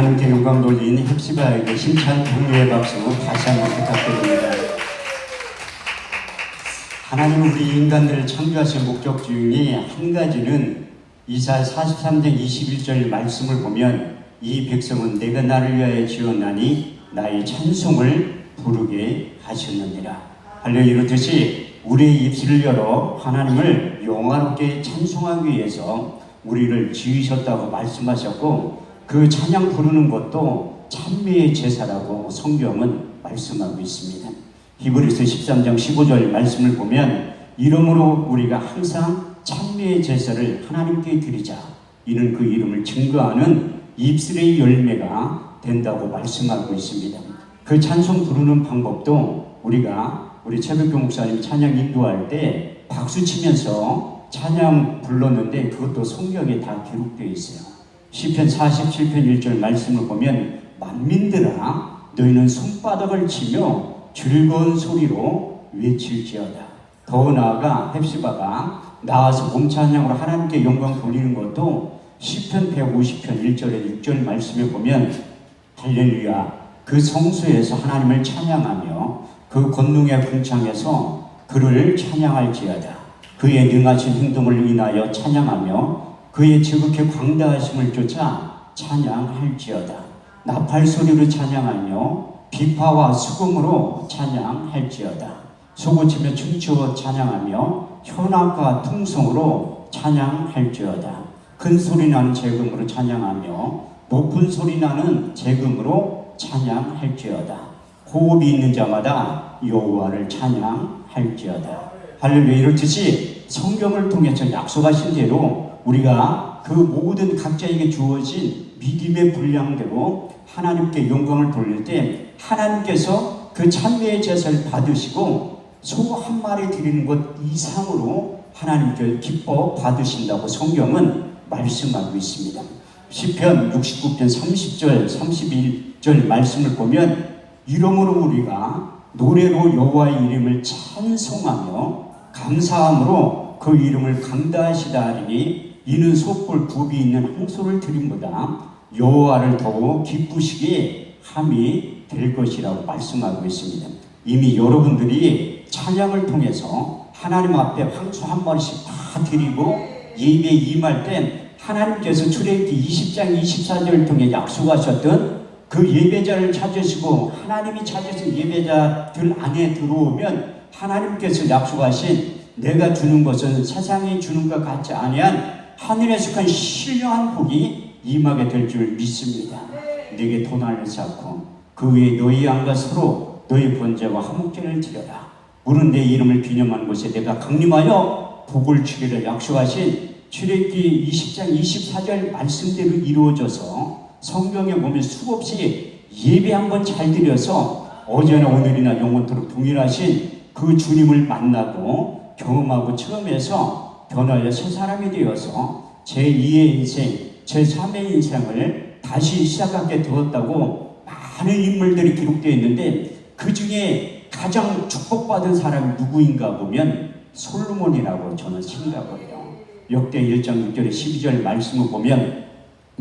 하나님께 영광 돌리는 헵시바에게 힘찬 동료의 박수 다시 한번 부탁드립니다. 하나님은 우리 인간들을 창조하신 목적 중에 한 가지는 이사야 43장 21절 말씀을 보면 이 백성은 내가 나를 위하여 지었나니 나의 찬송을 부르게 하셨느니라. 할렐루야. 이렇듯이 우리의 입술을 열어 하나님을 영화롭게 찬송하기 위해서 우리를 지으셨다고 말씀하셨고, 그 찬양 부르는 것도 찬미의 제사라고 성경은 말씀하고 있습니다. 히브리서 13장 15절 말씀을 보면 이러므로 우리가 항상 찬미의 제사를 하나님께 드리자. 이는 그 이름을 증거하는 입술의 열매가 된다고 말씀하고 있습니다. 그 찬송 부르는 방법도 우리 최백교 목사님 찬양 인도할 때 박수 치면서 찬양 불렀는데 그것도 성경에 다 기록되어 있어요. 시편 47편 1절 말씀을 보면 만민들아 너희는 손바닥을 치며 즐거운 소리로 외칠지어다. 더 나아가 헵시바가 나와서 몸찬양으로 하나님께 영광 돌리는 것도 시편 150편 1절에 6절 말씀에 보면 할렐루야 그 성소에서 하나님을 찬양하며 그 권능의 궁창에서 그를 찬양할지어다. 그의 능하신 행동을 인하여 찬양하며 그의 지극히 광대하심을 쫓아 찬양할지어다. 나팔 소리로 찬양하며 비파와 수금으로 찬양할지어다. 소고치며 춤추어 찬양하며 현악과 통성으로 찬양할지어다. 큰 소리 나는 재금으로 찬양하며 높은 소리 나는 재금으로 찬양할지어다. 호흡이 있는 자마다 여호와를 찬양할지어다. 할렐루야. 이렇듯이 성경을 통해서 약속하신 대로 우리가 그 모든 각자에게 주어진 믿음의 분량대로 하나님께 영광을 돌릴 때 하나님께서 그 찬미의 제사를 받으시고 소 한 마리 드리는 것 이상으로 하나님께 기뻐 받으신다고 성경은 말씀하고 있습니다. 시편 69편 30절 31절 말씀을 보면 이러므로 우리가 노래로 여호와의 이름을 찬송하며 감사함으로 그 이름을 강다하시다 하리니 이는 솥불 굽이 있는 항소를 드림보다 여호와를 더욱 기쁘시게 함이 될 것이라고 말씀하고 있습니다. 이미 여러분들이 찬양을 통해서 하나님 앞에 항소 한 마리씩 다 드리고 예배에 임할 땐 하나님께서 출애굽기 20장 24절을 통해 약속하셨던 그 예배자를 찾으시고 하나님이 찾으신 예배자들 안에 들어오면 하나님께서 약속하신 내가 주는 것은 세상이 주는 것 같지 아니한 하늘에 속한 신령한 복이 임하게 될 줄 믿습니다. 내게 도난을 쌓고 그 위에 너희 양과 서로 너희 번제와 화목제를 드려라. 물은 내 이름을 기념하는 곳에 내가 강림하여 복을 주기를 약속하신 출애굽기 20장 24절 말씀대로 이루어져서 성경에 보면 수없이 예배 한번 잘 드려서 어제나 오늘이나 영원토록 동일하신 그 주님을 만나고 경험하고 체험해서 변화의 새 사람이 되어서 제2의 인생, 제3의 인생을 다시 시작하게 되었다고 많은 인물들이 기록되어 있는데 그 중에 가장 축복받은 사람이 누구인가 보면 솔로몬이라고 저는 생각을 해요. 역대 1장 6절에 12절 말씀을 보면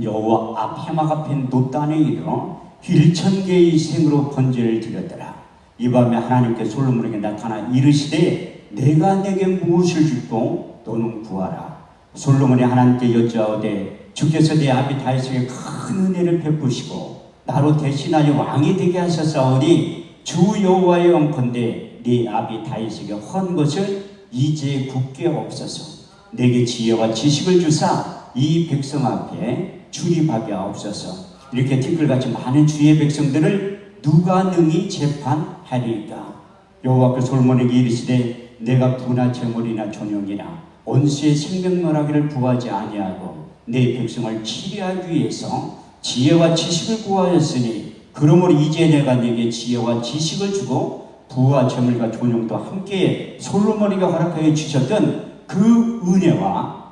여호와 앞 해막 앞에 놋단에 이르러 1,000개의 생으로 번제를 드렸더라. 이 밤에 하나님께 솔로몬에게 나타나 이르시되 내가 내게 무엇을 줄고 너는 구하라. 솔로몬이 하나님께 여짜오되 주께서 내 아비 다윗에게 큰 은혜를 베푸시고 나로 대신하여 왕이 되게 하셨사오니 주 여호와의 영컨대 네 아비 다윗에게 헌 것을 이제 굳게 없어서 내게 지혜와 지식을 주사 이 백성 앞에 출입하게 하옵소서. 이렇게 티끌같이 많은 주의 백성들을 누가 능히 재판하리까. 여호와께서 솔로몬에게 이르시되 내가 부나 제물이나 전용이나 원수의 생명멸하기를 구하지 아니하고 내 백성을 치료하기 위해서 지혜와 지식을 구하였으니 그러므로 이제 내가 내게 지혜와 지식을 주고 부와 재물과 존용도 함께 솔로몬에게 허락하여 주셨던 그 은혜와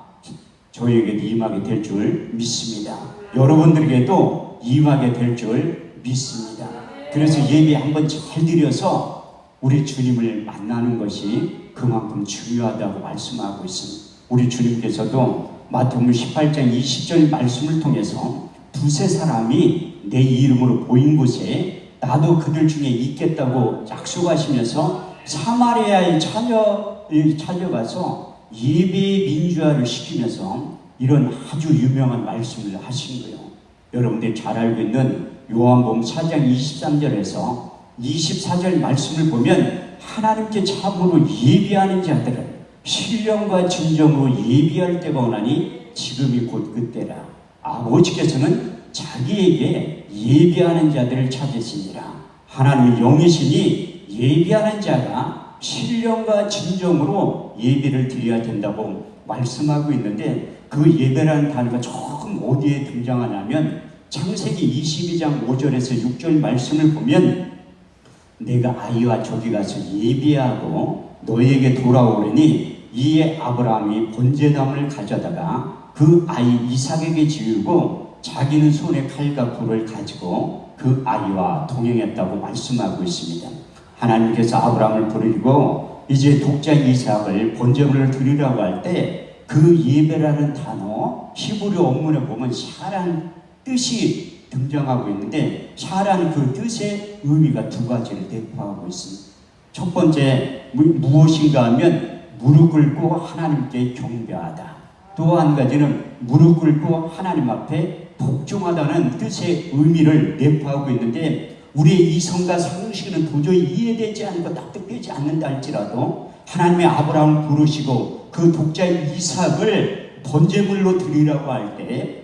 저에게 임하게 될 줄 믿습니다. 여러분들에게도 임하게 될 줄 믿습니다. 그래서 예배 한번 잘 드려서 우리 주님을 만나는 것이 그만큼 중요하다고 말씀하고 있습니다. 우리 주님께서도 마태복음 18장 20절 말씀을 통해서 두세 사람이 내 이름으로 보인 곳에 나도 그들 중에 있겠다고 약속하시면서 사마리아에 찾아가서 예배의 민주화를 시키면서 이런 아주 유명한 말씀을 하신 거예요. 여러분들이 잘 알고 있는 요한복음 4장 23절에서 24절 말씀을 보면 하나님께 참으로 예비하는 자들은 신령과 진정으로 예비할 때가 오나니 지금이 곧 그때라. 아버지께서는 자기에게 예비하는 자들을 찾으시니라. 하나님의 영이시니 예비하는 자가 신령과 진정으로 예배를 드려야 된다고 말씀하고 있는데, 그 예배라는 단어가 조금 어디에 등장하냐면 창세기 22장 5절에서 6절 말씀을 보면 내가 아이와 저기 가서 예비하고 너에게 돌아오려니 이에 아브라함이 번제나무를 가져다가 그 아이 이삭에게 지우고 자기는 손에 칼과 굴을 가지고 그 아이와 동행했다고 말씀하고 있습니다. 하나님께서 아브라함을 부르시고 이제 독자 이삭을 번제물을 드리라고 할 때 그 예배라는 단어 히브리 원문에 보면 샤라는 뜻이 등장하고 있는데, 샤라는 그 뜻의 의미가 두 가지를 내포하고 있습니다. 첫 번째 무엇인가 하면 무릎 꿇고 하나님께 경배하다. 또 한 가지는 무릎 꿇고 하나님 앞에 복종하다는 뜻의 의미를 내포하고 있는데, 우리의 이성과 상식은 도저히 이해되지 않고 납득되지 않는다 할지라도 하나님의 아브라함을 부르시고 그 독자 이삭을 번제물로 드리라고 할 때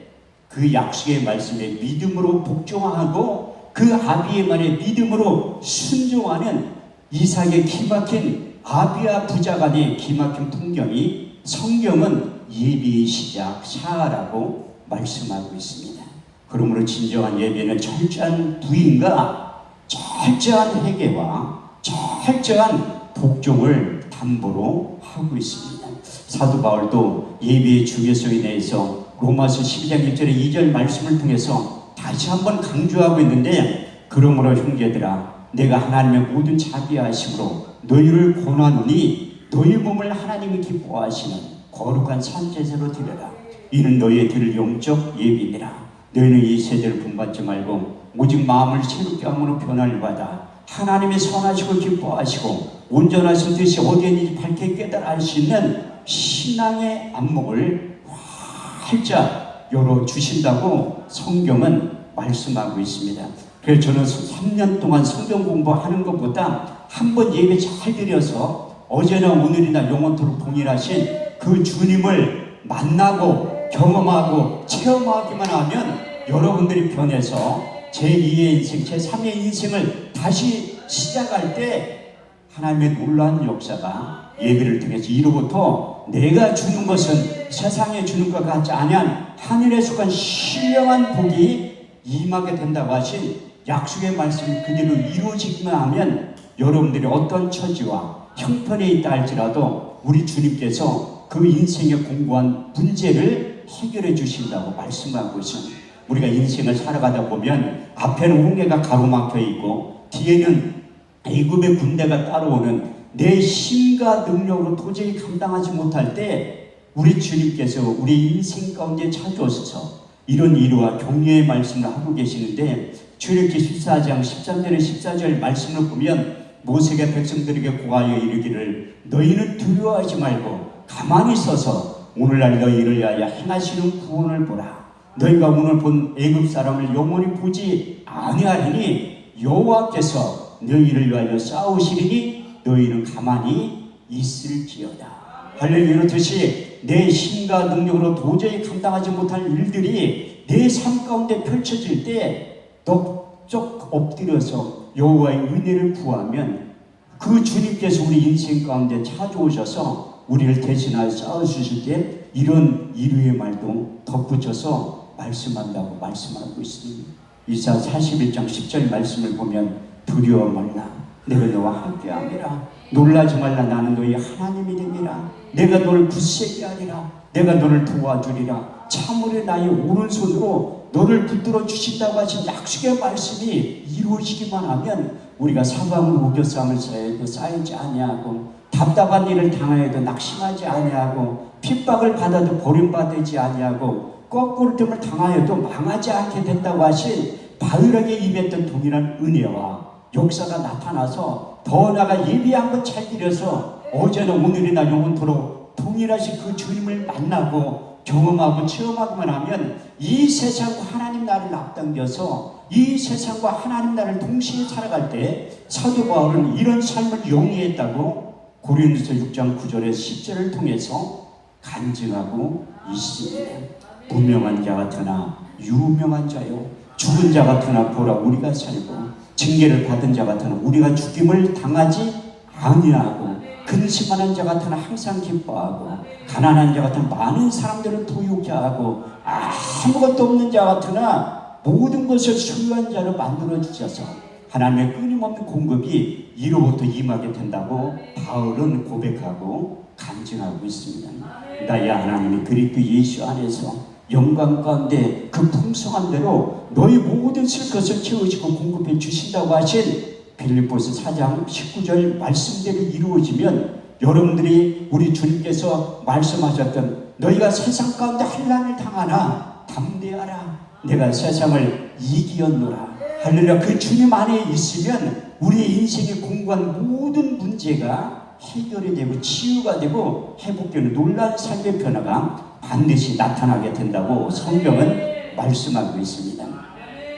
그 약속의 말씀에 믿음으로 복종하고 그 아비의 말에 믿음으로 순종하는 이삭의 기막힌 아비와 부자 간의 기막힌 풍경이 성경은 예배의 시작 샤라고 말씀하고 있습니다. 그러므로 진정한 예배는 철저한 부인과 철저한 회개와 철저한 복종을 담보로 하고 있습니다. 사도 바울도 예배의 중요성에 대해서 로마서 12장 1절의 2절 말씀을 통해서 다시 한번 강조하고 있는데, 그러므로 형제들아 내가 하나님의 모든 자비하심으로 너희를 권하노니 너희 몸을 하나님이 기뻐하시는 거룩한 산제사로 드려라. 이는 너희의 드릴 영적 예비니라. 너희는 이 세대를 분받지 말고 오직 마음을 새롭게 함으로 변화를 받아 하나님의 선하시고 기뻐하시고 온전하신 뜻이 어디에 있는지 밝게 깨달아 알 수 있는 신앙의 안목을 활짝 열어주신다고 성경은 말씀하고 있습니다. 그래서 저는 3년 동안 성경 공부하는 것보다 한번 예배 잘 드려서 어제나 오늘이나 영원토록 동일하신 그 주님을 만나고 경험하고 체험하기만 하면 여러분들이 변해서 제2의 인생, 제3의 인생을 다시 시작할 때 하나님의 놀라운 역사가 예배를 통해서 이로부터 내가 주는 것은 세상에 주는 것 같지 아니한 하늘에 속한 신령한 복이 임하게 된다고 하신 약속의 말씀이 그대로 이루어지기만 하면 여러분들이 어떤 처지와 형편에 있다 할지라도 우리 주님께서 그 인생에 공고한 문제를 해결해 주신다고 말씀하고 있습니다. 우리가 인생을 살아가다 보면 앞에는 홍해가 가로막혀 있고 뒤에는 애굽의 군대가 따라오는 내 힘과 능력으로 도저히 감당하지 못할 때 우리 주님께서 우리 인생 가운데 찾아오셔서 이런 위로와 격려의 말씀을 하고 계시는데, 출애굽기 14장 13절에 14절 말씀을 보면 모세가 백성들에게 고하여 이르기를 너희는 두려워하지 말고 가만히 서서 오늘날 너희를 위하여 행하시는 구원을 보라. 너희가 오늘 본 애굽 사람을 영원히 보지 아니하리니 여호와께서 너희를 위하여 싸우시리니 너희는 가만히 있을지어다. 할렐루야. 이렇듯이 내 힘과 능력으로 도저히 감당하지 못할 일들이 내 삶 가운데 펼쳐질 때 넉적 엎드려서 여호와의 은혜를 구하면 그 주님께서 우리 인생 가운데 찾아오셔서 우리를 대신하여 싸워주실 때 이런 이루의 말도 덧붙여서 말씀한다고 말씀하고 있습니다. 이사 41장 10절 말씀을 보면 두려워 말라. 내가 너와 함께함이라. 놀라지 말라. 나는 너희 하나님이 됨이라. 내가 너를 굳세게 하리라. 내가 너를 도와주리라. 참으로 나의 오른손으로 너를 붙들어 주신다고 하신 약속의 말씀이 이루어지기만 하면 우리가 사방을 우겨싸움을 쌓여도 쌓이지 아니하고 답답한 일을 당하여도 낙심하지 아니하고 핍박을 받아도 버림받지 아니하고 거꾸로 뜸을 당하여도 망하지 않게 된다고 하신 바울에게 임했던 동일한 은혜와 역사가 나타나서 더 나아가 예비한 것 잘 드려서 어제나 오늘이나 영원토록 동일하신 그 주님을 만나고 경험하고 체험하기만 하면 이 세상과 하나님 나라를 앞당겨서 이 세상과 하나님 나라를 동시에 살아갈 때 사도 바울은 이런 삶을 영위했다고 고린도서 6장 9절에 10절을 통해서 간증하고 있습니다. 무명한 자 같으나 유명한 자요, 죽은 자 같으나 보라 우리가 살고, 징계를 받은 자 같으나 우리가 죽임을 당하지 아니하고, 근심하는 자 같으나 항상 기뻐하고, 가난한 자 같으나 많은 사람들을 부유케 하고, 아무것도 없는 자 같으나 모든 것을 소유한 자로 만들어 주셔서 하나님의 끊임없는 공급이 이로부터 임하게 된다고 바울은 고백하고 간증하고 있습니다. 나의 하나님이 그리스도 예수 안에서 영광 가운데 그 풍성한 대로 너희 모든 쓸 것을 채우시고 공급해 주신다고 하신 빌립보서 4장 19절 말씀대로 이루어지면 여러분들이 우리 주님께서 말씀하셨던 너희가 세상 가운데 환난을 당하나 담대하라 내가 세상을 이기었노라 할렐루야. 그 주님 안에 있으면 우리의 인생에 공고한 모든 문제가 해결이 되고 치유가 되고 회복되는 놀라운 삶의 변화가 반드시 나타나게 된다고 성경은 말씀하고 있습니다.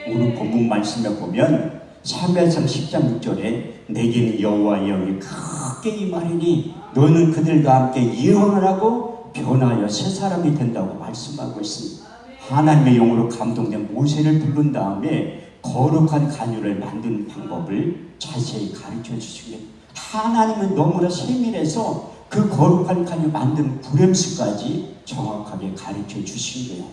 오늘 본문 말씀에 보면 사무엘상 10장 6절에 내게는 여호와의 영이 크게 임하리니 너는 그들과 함께 예언을 하고 변하여 새 사람이 된다고 말씀하고 있습니다. 하나님의 영으로 감동된 모세를 부른 다음에 거룩한 간유를 만드는 방법을 자세히 가르쳐 주시고, 하나님은 너무나 세밀해서 그 거룩한 간유 만드는 구렘수까지 정확하게 가르쳐 주신 거예요.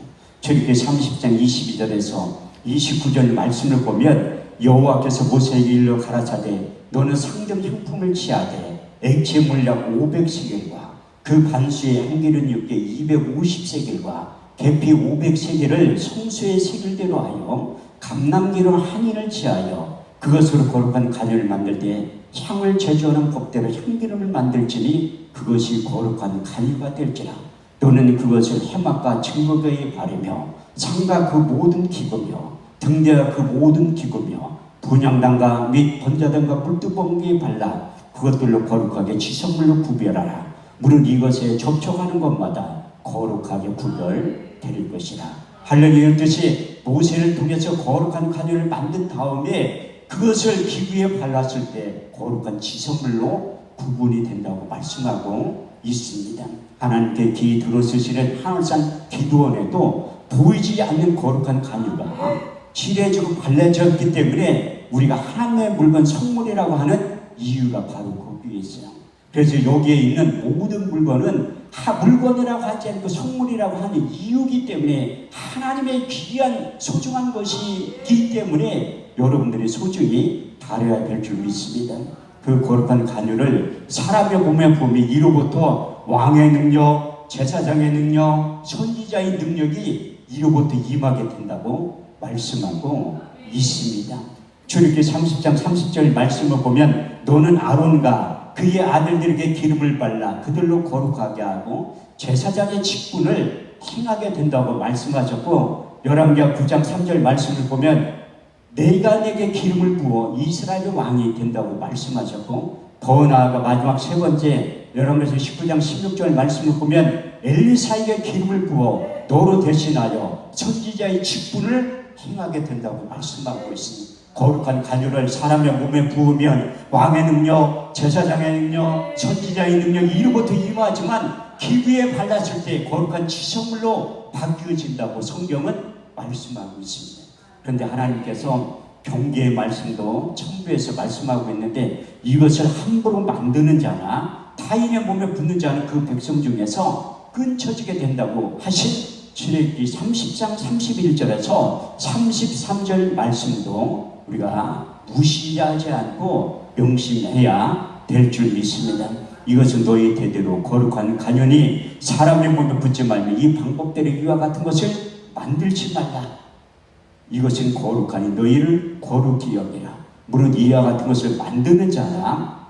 저렇게 30장 22절에서 29절 말씀을 보면 여호와께서 모세에게 일러 가라사대 너는 상점 형품을 취하되 액체 물약 500세겔과 그 반수의 한기름 육개 250세겔과 계피 500세겔을 성수의 세겔대로 하여 감람기름 한인을 취하여 그것으로 거룩한 간유를 만들 때 향을 제조하는 법대로 향기름을 만들지니 그것이 거룩한 간유가 될지라. 너는 그것을 해막과 증거교에 바르며 상과 그 모든 기구며 등대와 그 모든 기구며 분향단과 및 번자단과 물두번기에 발라 그것들로 거룩하게 지성물로 구별하라. 물은 이것에 접촉하는 것마다 거룩하게 구별될 것이라. 할렐루야. 뜻이 모세를 통해서 거룩한 간유를 만든 다음에 그것을 기구에 발랐을 때 거룩한 지성물로 구분이 된다고 말씀하고 있습니다. 하나님께 귀 들어쓰시는 하늘산 기도원에도 보이지 않는 거룩한 간유가 칠해지고 발라졌기 때문에 우리가 하나님의 물건 성물이라고 하는 이유가 바로 거기에 있어요. 그래서 여기에 있는 모든 물건은 물건이라고 하지 않고 성물이라고 하는 이유이기 때문에 하나님의 귀한 소중한 것이기 때문에 여러분들이 소중히 다뤄야 될 줄 믿습니다. 그 거룩한 간유를 사람의 몸에 보면 이로부터 왕의 능력, 제사장의 능력, 선지자의 능력이 이로부터 임하게 된다고 말씀하고 있습니다. 출애굽기 30장 30절 말씀을 보면 너는 아론과 그의 아들들에게 기름을 발라 그들로 거룩하게 하고 제사장의 직분을 행하게 된다고 말씀하셨고, 열왕기하 9장 3절 말씀을 보면 내가 내게 기름을 부어 이스라엘의 왕이 된다고 말씀하셨고, 더 나아가 마지막 세 번째 열왕기서 19장 16절 말씀을 보면 엘리사에게 기름을 부어 너로 대신하여 선지자의 직분을 행하게 된다고 말씀하고 있습니다. 거룩한 간유를 사람의 몸에 부으면 왕의 능력, 제사장의 능력, 선지자의 능력이 이로부터 임하지만 기구에 발랐을 때 거룩한 지성물로 바뀌어진다고 성경은 말씀하고 있습니다. 그런데 하나님께서 경계의 말씀도 첨부해서 말씀하고 있는데 이것을 함부로 만드는 자나 타인의 몸에 붙는 자는 그 백성 중에서 끊쳐지게 된다고 하신 출애굽기 30장 31절에서 33절 말씀도 우리가 무시하지 않고 명심해야 될 줄 믿습니다. 이것은 너희 대대로 거룩한 간연이 사람의 몸에 붙지 말며 이 방법대로 이와 같은 것을 만들지 말라. 이것은 거룩하니 너희를 거룩히 여기라. 무릇 이와 같은 것을 만드는 자나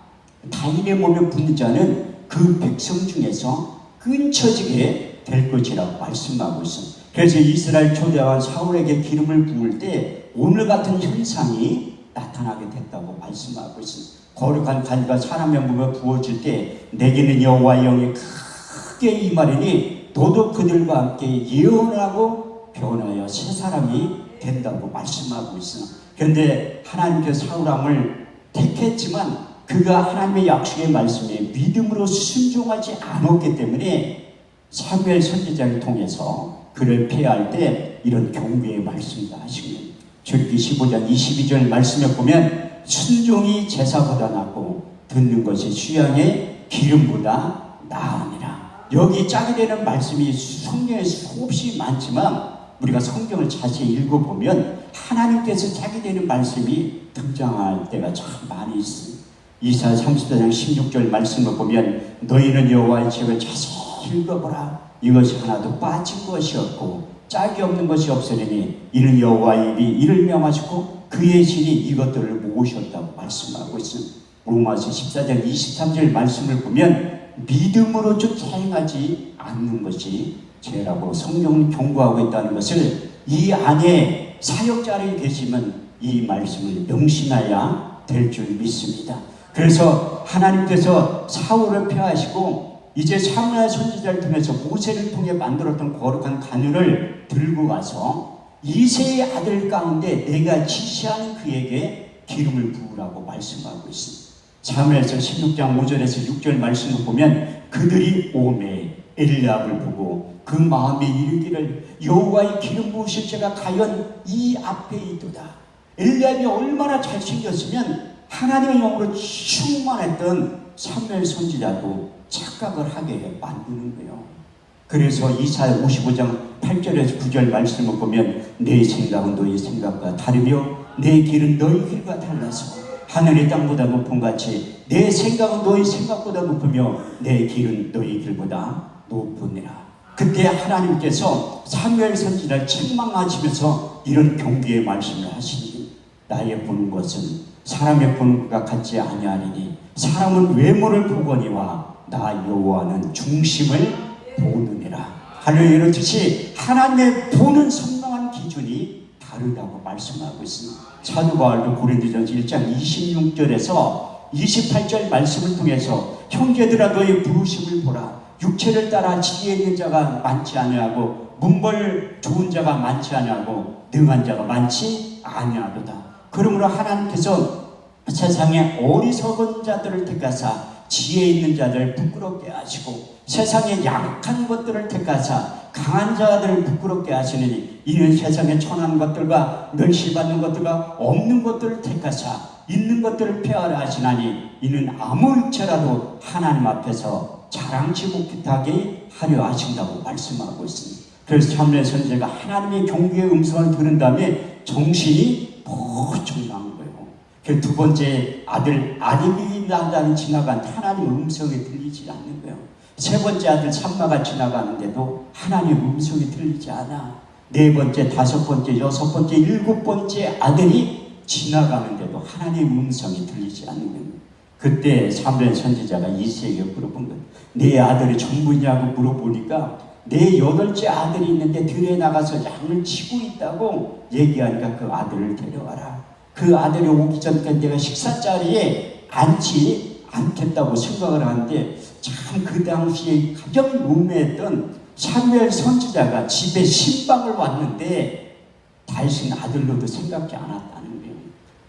타인의 몸에 붙는 자는 그 백성 중에서 끊쳐지게 될 것이라고 말씀하고 있습니다. 그래서 이스라엘 초대왕 사울에게 기름을 부을 때 오늘 같은 현상이 나타나게 됐다고 말씀하고 있습니다. 거룩한 가지가 사람의 몸에 부어질 때 내게는 여호와의 영이 크게 임하리니 너도 그들과 함께 예언하고 변하여 새 사람이 된다고 말씀하고 있습니다. 그런데 하나님께서 사울왕을 택했지만 그가 하나님의 약속의 말씀에 믿음으로 순종하지 않았기 때문에 사무엘 선지자를 통해서 그를 폐할 때 이런 경고의 말씀을 하시는 출애굽기 15장 22절 말씀에 보면 순종이 제사보다 낫고 듣는 것이 수양의 기름보다 나으니라. 여기 짝이 되는 말씀이 성경에 수없이 많지만 우리가 성경을 자세히 읽어보면 하나님께서 짝이 되는 말씀이 등장할 때가 참 많이 있습니다. 이사야 34장 16절 말씀을 보면 너희는 여호와의 책을 자세히 읽어보라. 이것이 하나도 빠진 것이 없고 짝이 없는 것이 없으니 이는 여호와의 입이 이를 명하시고 그의 신이 이것들을 모으셨다고 말씀하고 있습니다. 로마서 14장 23절 말씀을 보면 믿음으로 쫓아 행하지 않는 것이 죄라고 성경은 경고하고 있다는 것을 이 안에 사역자를 계시면 이 말씀을 명심해야 될 줄 믿습니다. 그래서 하나님께서 사울을 폐하시고 이제 사무엘 선지자를 통해서 모세를 통해 만들었던 거룩한 가누를 들고 가서 이새의 아들 가운데 내가 지시하는 그에게 기름을 부으라고 말씀하고 있습니다. 사무엘서 16장 5절에서 6절 말씀을 보면 그들이 오매 엘리압을 보고 그 마음에 이르기를 여호와의 기름 부으실 자가 과연 이 앞에 있도다. 엘리압이 얼마나 잘생겼으면 하나님의 영으로 충만했던 사무엘 선지자도 착각을 하게 만드는 거예요. 그래서 이사야 55장 8절에서 9절 말씀을 보면 내 생각은 너희 생각과 다르며 내 길은 너희 길과 달라서 하늘의 땅보다 높은 같이 내 생각은 너희 생각보다 높으며 내 길은 너희 길보다 높으니라. 그때 하나님께서 사무엘 선지자를 책망하시면서 이런 경계의 말씀을 하시니 나의 보는 것은 사람의 보는 것과 같지 아니하리니 사람은 외모를 보거니와 나 여호와는 중심을 보느니라. 할렐루야. 이렇듯이 하나님의 보는 선명한 기준이 다르다고 말씀하고 있습니다. 사도 바울도 고린도전서 1장 26절에서 28절 말씀을 통해서 형제들아 너희 부르심을 보라. 육체를 따라 지혜 있는 자가 많지 아니하고 문벌 좋은 자가 많지 아니하고 능한 자가 많지 아니하도다. 그러므로 하나님께서 세상에 어리석은 자들을 택하사 지혜 있는 자들을 부끄럽게 하시고 세상에 약한 것들을 택하사 강한 자들을 부끄럽게 하시느니 이는 세상에 천한 것들과 멸시받는 것들과 없는 것들을 택하사 있는 것들을 폐하라 하시나니 이는 아무 육체라도 하나님 앞에서 자랑치 못하게 하려 하신다고 말씀하고 있습니다. 그래서 사무엘 선지자가 하나님의 경고의 음성을 들은 다음에 정신이 번쩍 난 거예요. 그 두 번째 아들 아디미나단이 지나간 하나님의 음성이 들리지 않는 거예요. 세 번째 아들 삼마가 지나가는데도 하나님의 음성이 들리지 않아. 네 번째, 다섯 번째, 여섯 번째, 일곱 번째 아들이 지나가는데도 하나님의 음성이 들리지 않는 거예요. 그때 사무엘 선지자가 이새에게 물어본 거예요. 네 아들이 전부냐고 물어보니까 내 여덟째 아들이 있는데 들에 나가서 양을 치고 있다고 얘기하니까 그 아들을 데려와라. 그 아들이 오기 전까지 내가 식사 자리에 앉지 않겠다고 생각을 하는데 참 그 당시에 가장 음해했던 사무엘 선지자가 집에 신방을 왔는데 다윗은 아들로도 생각지 않았다는 거예요.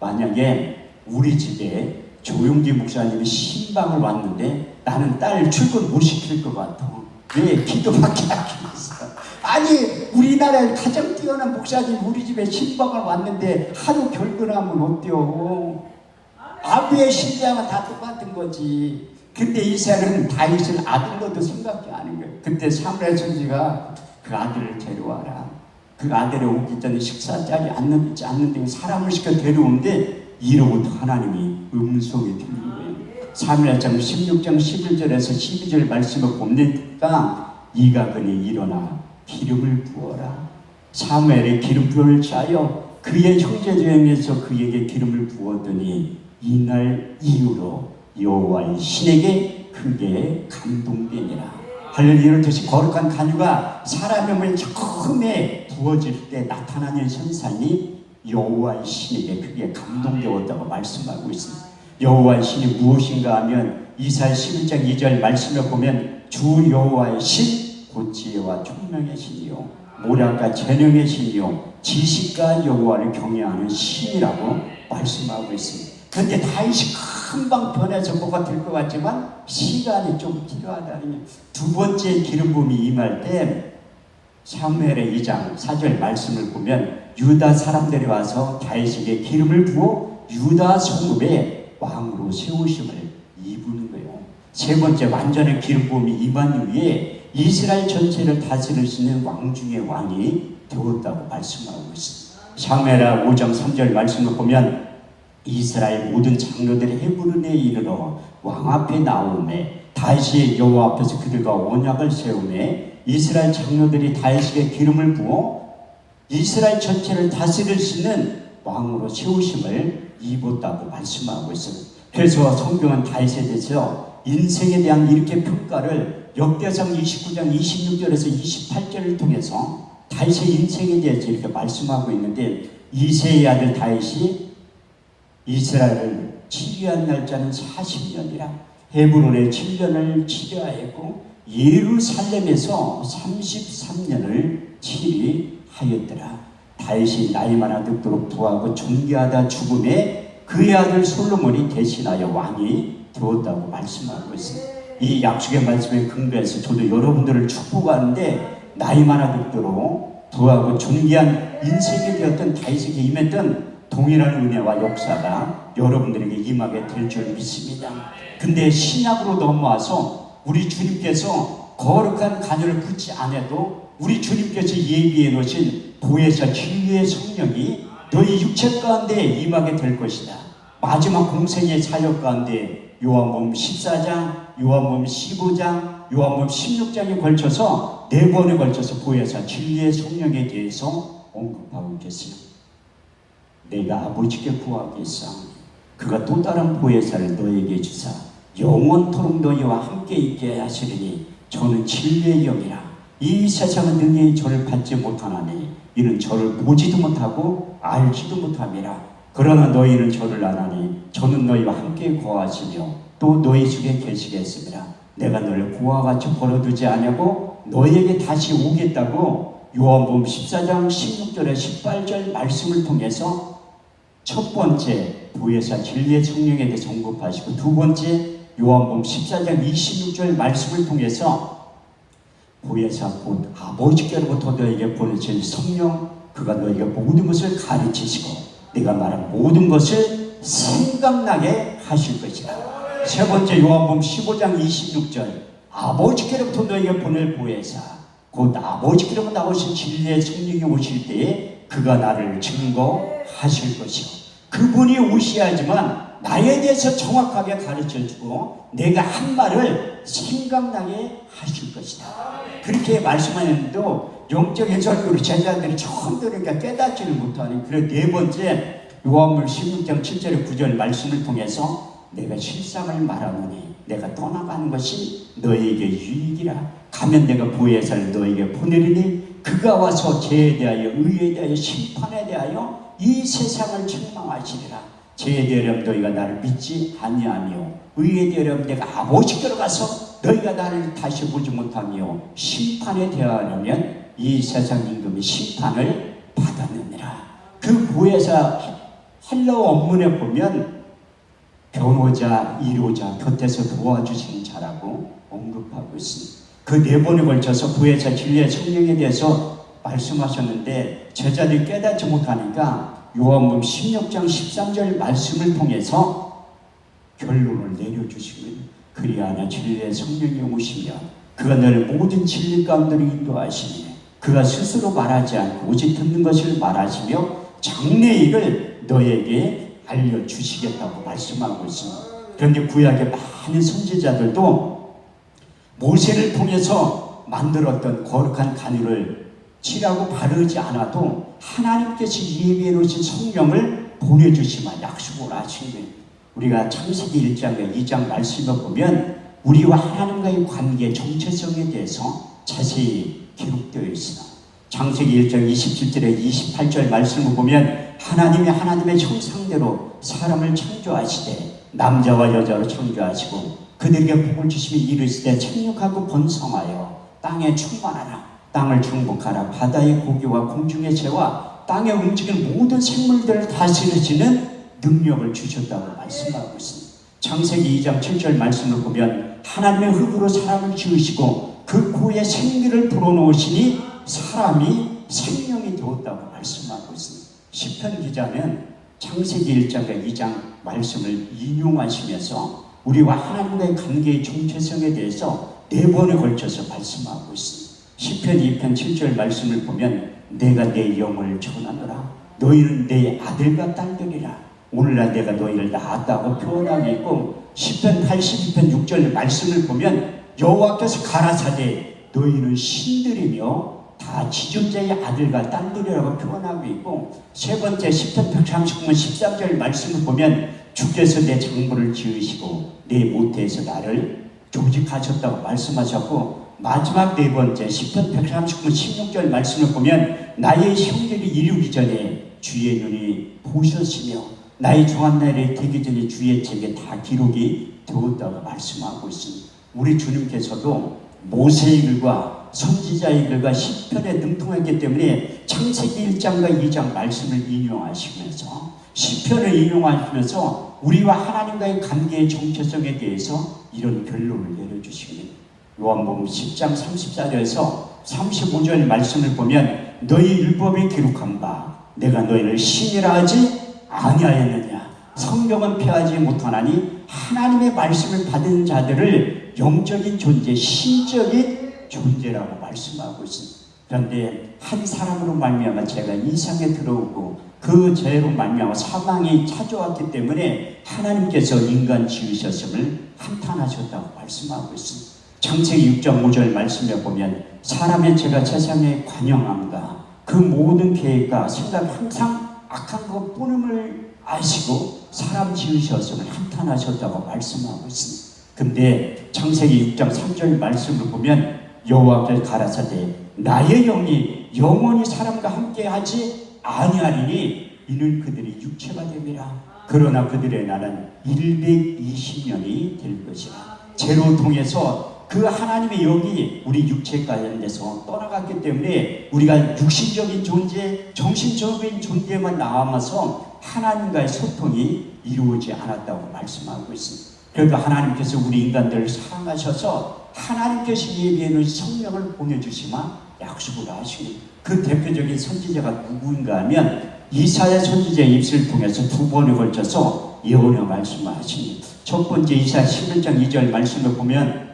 만약에 우리 집에 조용기 목사님이 신방을 왔는데 나는 딸 출근 못 시킬 것 같아. 왜? 기도밖에 안 했어. 아니 우리나라의 가장 뛰어난 목사님 우리 집에 신방을 왔는데 하루 결근하면 어때요? 아비의 신앙은 다 똑같은 거지. 근데 이새는 다윗을 아들로도 생각지 않은 거예요. 그때 사무엘 선지가 그 아들을 데려와라. 그 아들이 오기 전에 식사 자리에 앉는데 사람을 시켜 데려오는데 이로부터 하나님이 음성이 들린 거예요. 사무엘상 16장 11절에서 12절 말씀을 보니까 이가근이 일어나 기름을 부어라. 사무엘의 기름 부을 자여 그의 형제 중에서 그에게 기름을 부었더니 이날 이후로 여호와의 신에게 크게 감동되니라. 할렐루야. 이렇듯이 거룩한 간유가 사람의 몸에 처음에 부어질 때 나타나는 현상이 여호와의 신에게 크게 감동되었다고 말씀하고 있습니다. 여호와의 신이 무엇인가 하면 이사야 11장 2절 말씀을 보면 주 여호와의 신 곧 지혜와 총명의 신이요 모략과 재능의 신이요 지식과 여호와를 경외하는 신이라고 말씀하고 있습니다. 그런데 다윗이 금방 변해서 뭐가 될 것 같지만 시간이 좀 필요하다는 두 번째 기름 부음이 임할 때 사무엘의 2장 4절 말씀을 보면 유다 사람들이 와서 다윗에게 기름을 부어 유다 성읍에 왕으로 세우심을 입은 거예요. 세 번째 완전한 기름 부음이 임한 후에 이스라엘 전체를 다스릴 수 있는 왕 중의 왕이 되었다고 말씀하고 있습니다. 사무엘하 5장 3절 말씀을 보면 이스라엘 모든 장로들이 헤브론에 이르러 왕 앞에 나오매 다윗이 여호와 앞에서 그들과 언약을 세우매 이스라엘 장로들이 다윗에게 기름을 부어 이스라엘 전체를 다스릴 수 있는 왕으로 세우심을 입었다고 말씀하고 있습니다. 그래서 성경은 다윗에 대해서 인생에 대한 이렇게 평가를 역대상 29장 26절에서 28절을 통해서 다윗의 인생에 대해서 이렇게 말씀하고 있는데 이새의 아들 다윗이 이스라엘을 치리한 날짜는 40년이라 헤브론에 7년을 치리하였고 예루살렘에서 33년을 치리하였더라. 다윗이 나이 많아 늙도록 부하고 존귀하다 죽음에 그의 아들 솔로몬이 대신하여 왕이 되었다고 말씀하고 있습니다. 이 약속의 말씀에 근거해서 저도 여러분들을 축복하는데 나이 많아 늙도록 부하고 존귀한 인생이 되었던 다윗에게 임했던 동일한 은혜와 역사가 여러분들에게 임하게 될 줄 믿습니다. 근데 신약으로 넘어와서 우리 주님께서 거룩한 간유를 붙지 않아도 우리 주님께서 예비해 놓으신 보혜사 진리의 성령이 너희 육체 가운데 임하게 될 것이다. 마지막 공생의 사역 가운데 요한복음 14장, 요한복음 15장, 요한복음 16장에 걸쳐서 4번에 걸쳐서 보혜사 진리의 성령에 대해서 언급하고 있겠습니다. 내가 아버지께 구하겠사오니 그가 또 다른 보혜사를 너에게 주사 영원토록 너희와 함께 있게 하시리니 저는 진리의 영이라. 이 세상은 능히 저를 받지 못하나니 이는 저를 보지도 못하고 알지도 못함이라. 그러나 너희는 저를 아나니 저는 너희와 함께 거하시며 또 너희 중에 계시겠습니다. 내가 너를 고와 같이 버려두지 않냐고 너희에게 다시 오겠다고 요한복음 14장 16절에 18절 말씀을 통해서 첫 번째 보혜사 진리의 성령에 대해서 언급하시고 두 번째 요한복음 14장 26절 말씀을 통해서 보혜사 곧 아버지께로부터 너에게 보내신 성령 그가 너에게 모든 것을 가르치시고 네가 말한 모든 것을 생각나게 하실 것이다. 세 번째 요한복음 15장 26절 아버지께로부터 너에게 보낼 보혜사 곧 아버지께로부터 나오신 진리의 성령이 오실 때에 그가 나를 증거하실 것이요 그분이 오셔야지만 나에 대해서 정확하게 가르쳐주고 내가 한 말을 생각나게 하실 것이다. 그렇게 말씀하는데도 영적 해설교로 제자들이 처음 들으니까 깨닫지를 못하는 그런 네 번째 요한복음 16장 7절에 9절 말씀을 통해서 내가 실상을 말하노니 내가 떠나가는 것이 너에게 유익이라. 가면 내가 보혜사를 너에게 보내리니 그가 와서 죄에 대하여 의에 대하여 심판에 대하여 이 세상을 책망하시리라. 죄에 대하여 너희가 나를 믿지 아니하며 의에 대하여 내가 아버지께로 가서 너희가 나를 다시 보지 못하며 심판에 대하여면 이 세상 임금의 심판을 받았느니라. 그 보혜사 헬라어 원문에 보면 변호자, 이로자, 곁에서 도와주시는 자라고 언급하고 있습니다. 그 네 번에 걸쳐서 보혜사 진리의 성령에 대해서 말씀하셨는데 제자들이 깨닫지 못하니까 요한복음 16장 13절 말씀을 통해서 결론을 내려주시면 그리하나 진리의 성령이 오시며 그가 너를 모든 진리 가운데로 인도하시니 그가 스스로 말하지 않고 오직 듣는 것을 말하시며 장래일을 너에게 알려주시겠다고 말씀하고 있습니다. 그런데 구약의 많은 선지자들도 모세를 통해서 만들었던 거룩한 간유를 칠하고 바르지 않아도 하나님께서 예비해 놓으신 성령을 보내주시면 약속을 하신 거예요. 우리가 창세기 1장과 2장 말씀을 보면 우리와 하나님과의 관계 정체성에 대해서 자세히 기록되어 있습니다. 창세기 1장 27절에 28절 말씀을 보면 하나님이 하나님의 형상대로 사람을 창조하시되 남자와 여자로 창조하시고 그들에게 복을 주시며 이르시되 착륙하고 번성하여 땅에 충만하라. 땅을 정복하라. 바다의 고기와 공중의 새와 땅에 움직이는 모든 생물들을 다스리시는 능력을 주셨다고 말씀하고 있습니다. 창세기 2장 7절 말씀을 보면 하나님의 흙으로 사람을 지으시고 그 코에 생기를 불어넣으시니 사람이 생명이 되었다고 말씀하고 있습니다. 시편 기자는 창세기 1장과 2장 말씀을 인용하시면서 우리와 하나님과의 관계의 정체성에 대해서 4번에 걸쳐서 말씀하고 있습니다. 시편 2편 7절 말씀을 보면 내가 내 영을 전하노라. 너희는 내 아들과 딸들이라. 오늘날 내가 너희를 낳았다고 표현하고 있고 시편 82편 6절 말씀을 보면 여호와께서 가라사대 너희는 신들이며 다 지존자의 아들과 딸들이라고 표현하고 있고 세 번째 시편 139편 13절 말씀을 보면 주께서 내 장부를 지으시고 내 모태에서 나를 조직하셨다고 말씀하셨고 마지막 네 번째 시편 139편 16절 말씀을 보면 나의 형제를 이루기 전에 주의 눈이 보셨으며 나의 정한 날이 되기 전에 주의 책에 다 기록이 되었다고 말씀하고 있습니다. 우리 주님께서도 모세의 글과 선지자의 글과 시편에 능통했기 때문에 창세기 1장과 2장 말씀을 인용하시면서 시편을 인용하시면서 우리와 하나님과의 관계의 정체성에 대해서 이런 결론을 내려주십니다. 요한복음 10장 34절에서 35절 말씀을 보면 너희 율법에 기록한 바 내가 너희를 신이라 하지 아니하였느냐. 성경은 폐하지 못하나니 하나님의 말씀을 받은 자들을 영적인 존재, 신적인 존재라고 말씀하고 있습니다. 그런데 한 사람으로 말미암아 제가 이 세상에 들어오고 그 죄로 말미암아 사망이 찾아왔기 때문에 하나님께서 인간 지으셨음을 한탄하셨다고 말씀하고 있습니다. 창세기 6장 5절 말씀에 보면 사람의 죄가 세상에 관영함과 그 모든 계획과 생각이 항상 악한 것뿐임을 아시고 사람 지으셨음을 한탄하셨다고 말씀하고 있습니다. 근데 창세기 6장 3절 말씀을 보면 여호와께서 가라사대 나의 영이 영원히 사람과 함께하지 아니하리니 이는 그들이 육체가 됨이라. 그러나 그들의 날은 120년이 될 것이라. 죄로 통해서 그 하나님의 영이 우리 육체 가운데서 떠나갔기 때문에 우리가 육신적인 존재, 정신적인 존재만 남아서 하나님과의 소통이 이루어지지 않았다고 말씀하고 있습니다. 그래도 하나님께서 우리 인간들을 사랑하셔서 하나님께서 예비해 놓은 성령을 보내주시마 약속을 하시니 그 대표적인 선지자가 누구인가 하면 이사야 선지자의 입술을 통해서 2번에 걸쳐서 예언의 말씀을 하시니 첫 번째 이사야 11장 2절 말씀을 보면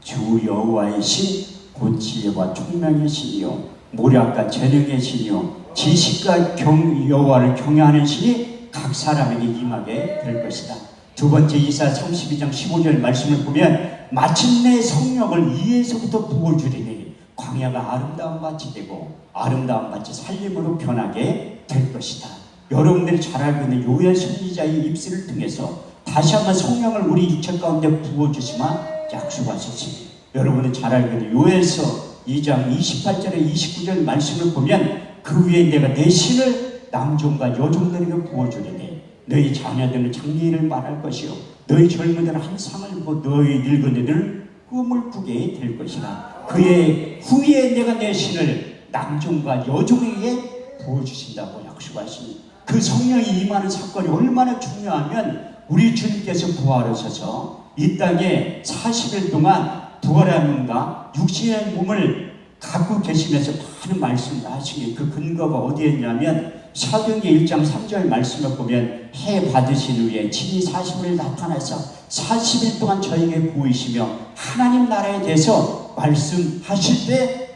주 여호와의 신 곧 지혜와 총명의 신이요 모략과 재능의 신이요 지식과 여호와를 경외하는 신이 각 사람에게 임하게 될 것이다. 두 번째 이사야 32장 15절 말씀을 보면 마침내 성령을 이에서부터 부어주리니 광야가 아름다운 밭이 되고 아름다운 밭이 살림으로 변하게 될 것이다. 여러분들이 잘 알고 있는 요엘 선지자의 입술을 통해서 다시 한번 성령을 우리 육체 가운데 부어주시마 약속하셨습니다. 여러분은 잘 알고 있는 요엘서 2장 28절에 29절 말씀을 보면 그 위에 내가 내 신을 남종과 여종들에게 부어주리니 너희 자녀들은 장래일을 말할 것이요 너희 젊은이들은 한 상을 입고 너희 늙은이들은 꿈을 꾸게 될 것이라. 그의 후에 내가 내 신을 남종과 여종에게 부어주신다고 약속하시니 그 성령이 임하는 사건이 얼마나 중요하면 우리 주님께서 부활하셔서 이 땅에 40일 동안 부활하는가 육신의 몸을 갖고 계시면서 많은 말씀을 하시니 그 근거가 어디에 있냐면 사도행전 1장 3절 말씀을 보면 해 받으신 후에 친히 40일 나타나서 40일 동안 저에게 보이시며 하나님 나라에 대해서 말씀하실 때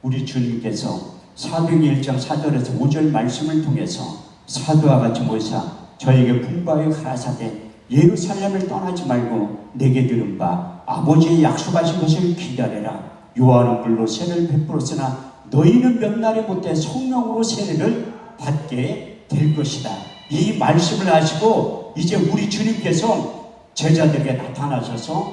우리 주님께서 사도행전 1장 4절에서 5절 말씀을 통해서 사도와 같이 모이사 저에게 분바에 가라사대 예루살렘을 떠나지 말고 내게 들은 바 아버지의 약속하신 것을 기다려라. 요한은 물로 세례를 베풀었으나 너희는 몇 날이 못해 성령으로 세례를 받게 될 것이다. 이 말씀을 하시고 이제 우리 주님께서 제자들에게 나타나셔서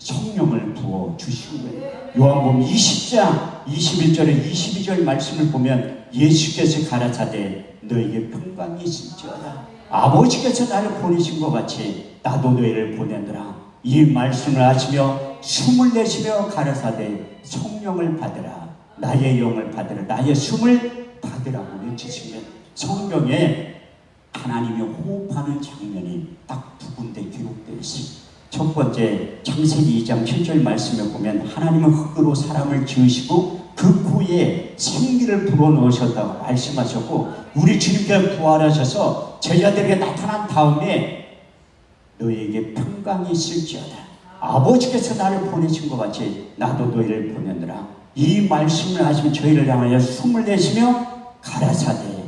성령을 부어 주신 거예요. 요한복음 20장 21절에 22절 말씀을 보면 예수께서 가라사대 너에게 평강이 있을지어다. 아버지께서 나를 보내신 것 같이 나도 너희를 보내노라. 이 말씀을 하시며 숨을 내쉬며 가라사대 성령을 받으라. 나의 영을 받으라. 나의 숨을 받으라고 외치시면 성경에 하나님이 호흡하는 장면이 딱 두 군데 기록되어 있습니다. 첫 번째 창세기 2장 7절 말씀에 보면 하나님은 흙으로 사람을 지으시고 그 후에 생기를 불어넣으셨다고 말씀하셨고, 우리 주님께서 부활하셔서 제자들에게 나타난 다음에 너희에게 평강이 있을지어다. 아버지께서 나를 보내신 것 같이 나도 너희를 보내느라. 이 말씀을 하시면 저희를 향하여 숨을 내쉬며 가라사대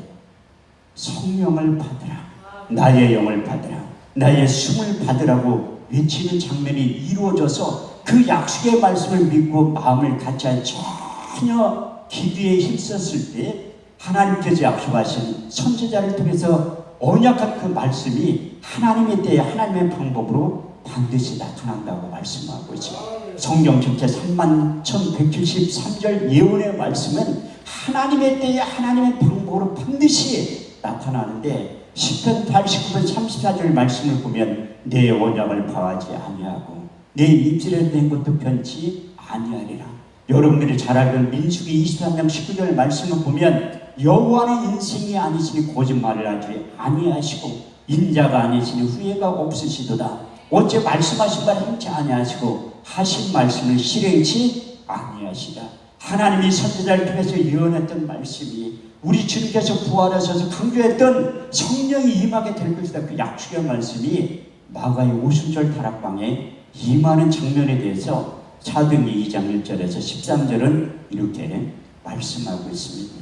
성령을 받으라. 나의 영을 받으라. 나의 숨을 받으라고 외치는 장면이 이루어져서 그 약속의 말씀을 믿고 마음을 같이 전혀 기도에 힘썼을 때 하나님께서 약속하신 선지자를 통해서 언약한 그 말씀이 하나님의 때에 하나님의 방법으로 반드시 나타난다고 말씀하고 있습니다. 성경 전체 31,173절 예언의 말씀은 하나님의 때에 하나님의 방법으로 반드시 나타나는데, 시편 89편 34절 말씀을 보면 내 언약을 파하지 아니하고 내 입술에 낸 것도 변치 아니하리라. 여러분들이 잘 알던 민수기 23장 19절 말씀을 보면 여호와는 인생이 아니시니 거짓말을 하지 아니하시고 인자가 아니시니 후회가 없으시도다. 어째 말씀하신 바를 행치 아니하시고 하신 말씀을 실행치 아니하시다. 하나님이 선지자를 통해서 예언했던 말씀이 우리 주님께서 부활하셔서 강조했던 성령이 임하게 될 것이다. 그 약속의 말씀이 마가의 오순절 다락방에 임하는 장면에 대해서 사도행전 2장 1절에서 13절은 이렇게 말씀하고 있습니다.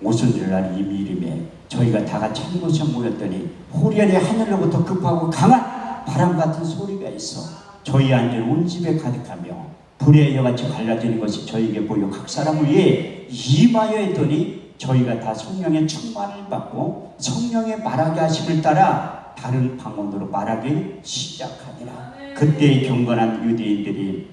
오순절날 이미 이름에 저희가 다 같이 한 곳에 모였더니 호련히 하늘로부터 급하고 강한 바람 같은 소리가 있어 저희 앉은 온 집에 가득하며 불의 여같이 갈라지는 것이 저희에게 보여 각 사람 위에 임하여 했더니 저희가 다 성령의 충만을 받고 성령의 말하게 하심을 따라 다른 방언으로 말하기 시작하니라. 그때 경건한 유대인들이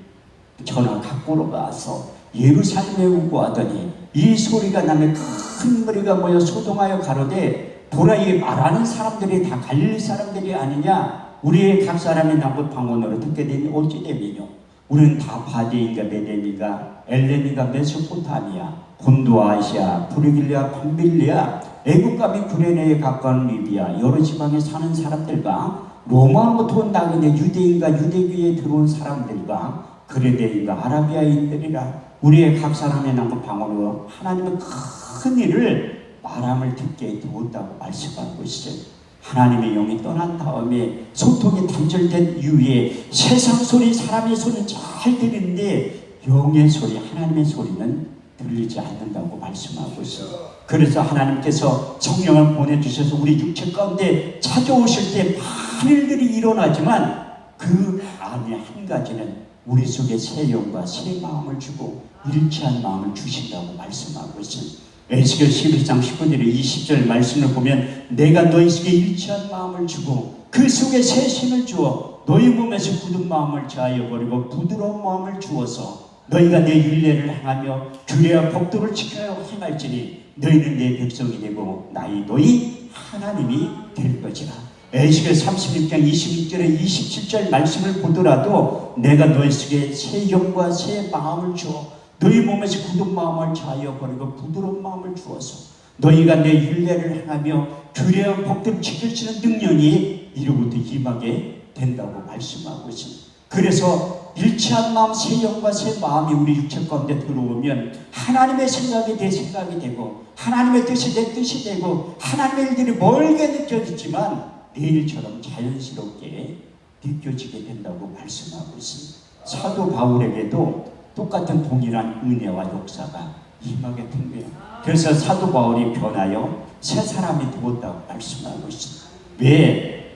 전하 각고로 가서 예루살렘에 우고하더니 이 소리가 나면 큰 무리가 모여 소동하여 가로되 보라, 이 말하는 사람들이 다 갈릴리 사람들이 아니냐. 우리의 각 사람이 남북 방언으로 듣게 되니 어찌 됨이뇨. 우리는 다 바디인가 메덴인가 엘렌인가 메소포타미아 본도와 아시아 브리길리아 밤빌리아 애국과 및 구레네에 가까운 리비아 여러 지방에 사는 사람들과 로마로부터 온 나그네 유대인과 유대교에 들어온 사람들과 그레데인과 아라비아인들이라. 우리의 각 사람의 남북 방언으로 하나님은 큰 일을 말함을 듣게 되었다고 말씀하고 있어요. 하나님의 영이 떠난 다음에 소통이 단절된 이후에 세상 소리, 사람의 소리는 잘 들리는데 영의 소리, 하나님의 소리는 들리지 않는다고 말씀하고 있어요. 그래서 하나님께서 성령을 보내주셔서 우리 육체 가운데 찾아오실 때 많은 일들이 일어나지만 그 안에 한 가지는 우리 속에 새 영과 새 마음을 주고 일치한 마음을 주신다고 말씀하고 있습니다. 에스겔 11장 19절에 20절 말씀을 보면 내가 너희 속에 일치한 마음을 주고 그 속에 새 힘을 주어 너희 몸에서 굳은 마음을 제하여 버리고 부드러운 마음을 주어서 너희가 내 율례를 행하며 규례와 법도를 지켜야 행할지니 너희는 내 백성이 되고 나의 너희 하나님이 될 것이라. 에스겔 36장 26절에 27절 말씀을 보더라도 내가 너희 속에 새 영과 새 마음을 주어 너희 몸에서 굳은 마음을 자하여 버리고 부드러운 마음을 주어서 너희가 내 율례를 행하며 규례와 법도를 지킬 수 있는 능력이 이로부터 임하게 된다고 말씀하고 있습니다. 그래서 일치한 마음, 새 영과 새 마음이 우리 육체 가운데 들어오면 하나님의 생각이 내 생각이 되고 하나님의 뜻이 내 뜻이 되고 하나님의 일들이 멀게 느껴지지만 내 일처럼 자연스럽게 느껴지게 된다고 말씀하고 있습니다. 사도 바울에게도 똑같은 동일한 은혜와 역사가 임하게 된 거예요. 그래서 사도 바울이 변하여 새 사람이 되었다고 말씀하고 있습니다. 왜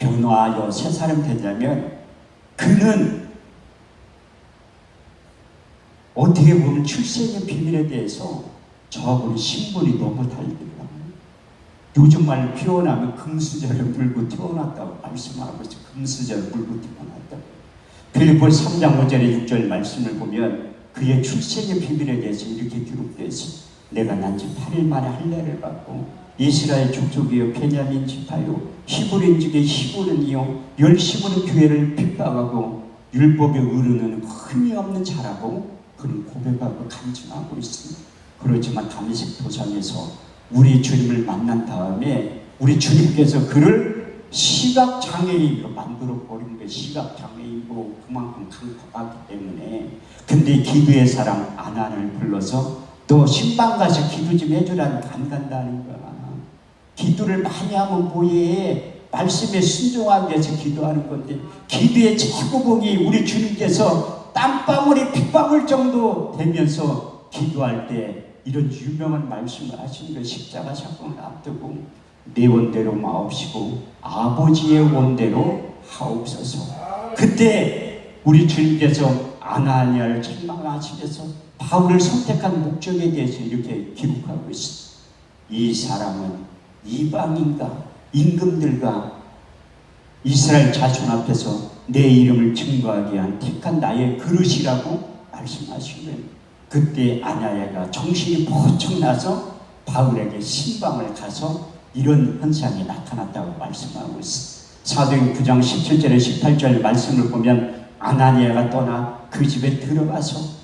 변화하여 새 사람이 되냐면 그는 어떻게 보면 출생의 비밀에 대해서 저하고는 신분이 너무 다릅니다. 요즘 말로 표현하면 금수저를 물고 태어났다고 말씀하고 있어요. 금수저를 물고 태어났다고. 빌립보서 3장 5절에 6절 말씀을 보면 그의 출생의 비밀에 대해서 이렇게 기록되어 있습니다. 내가 난 지 8일 만에 할례를 받고 이스라엘 족속이요 베냐민 지파요 히브리인 중에 히브리인이요 열심으로 교회를 핍박하고 율법에 의르는 흠이 없는 자라고 그는 고백하고 간증하고 있습니다. 그렇지만 다메섹 도상에서 우리 주님을 만난 다음에 우리 주님께서 그를 시각장애인으로 만들어버린 게 시각장애인이고 그만큼 강팍하기 때문에 근데 기도의 사람 아난을 불러서 너 신방 가서 기도 좀 해주라니까 안 간다는 거야. 기도를 많이 하면 뭐해? 말씀에 순종하기 위해서 기도하는 건데 기도의 최고봉이 우리 주님께서 땀방울이 핏방울 정도 되면서 기도할 때 이런 유명한 말씀을 하시는 거예요. 십자가 사건을 앞두고 내 원대로 마옵시고 아버지의 원대로 하옵소서. 그때 우리 주님께서 아나니아를 책망하시기 위해서 바울을 선택한 목적에 대해서 이렇게 기록하고 있습니다. 이 사람은 이방인과 임금들과 이스라엘 자손 앞에서 내 이름을 증거하기 위한 택한 나의 그릇이라고 말씀하신 거예요. 그때 아나니아가 정신이 번쩍 나서 바울에게 신방을 가서 이런 현상이 나타났다고 말씀하고 있습니다. 사도행 9장 17절에 18절 말씀을 보면 아나니아가 떠나 그 집에 들어가서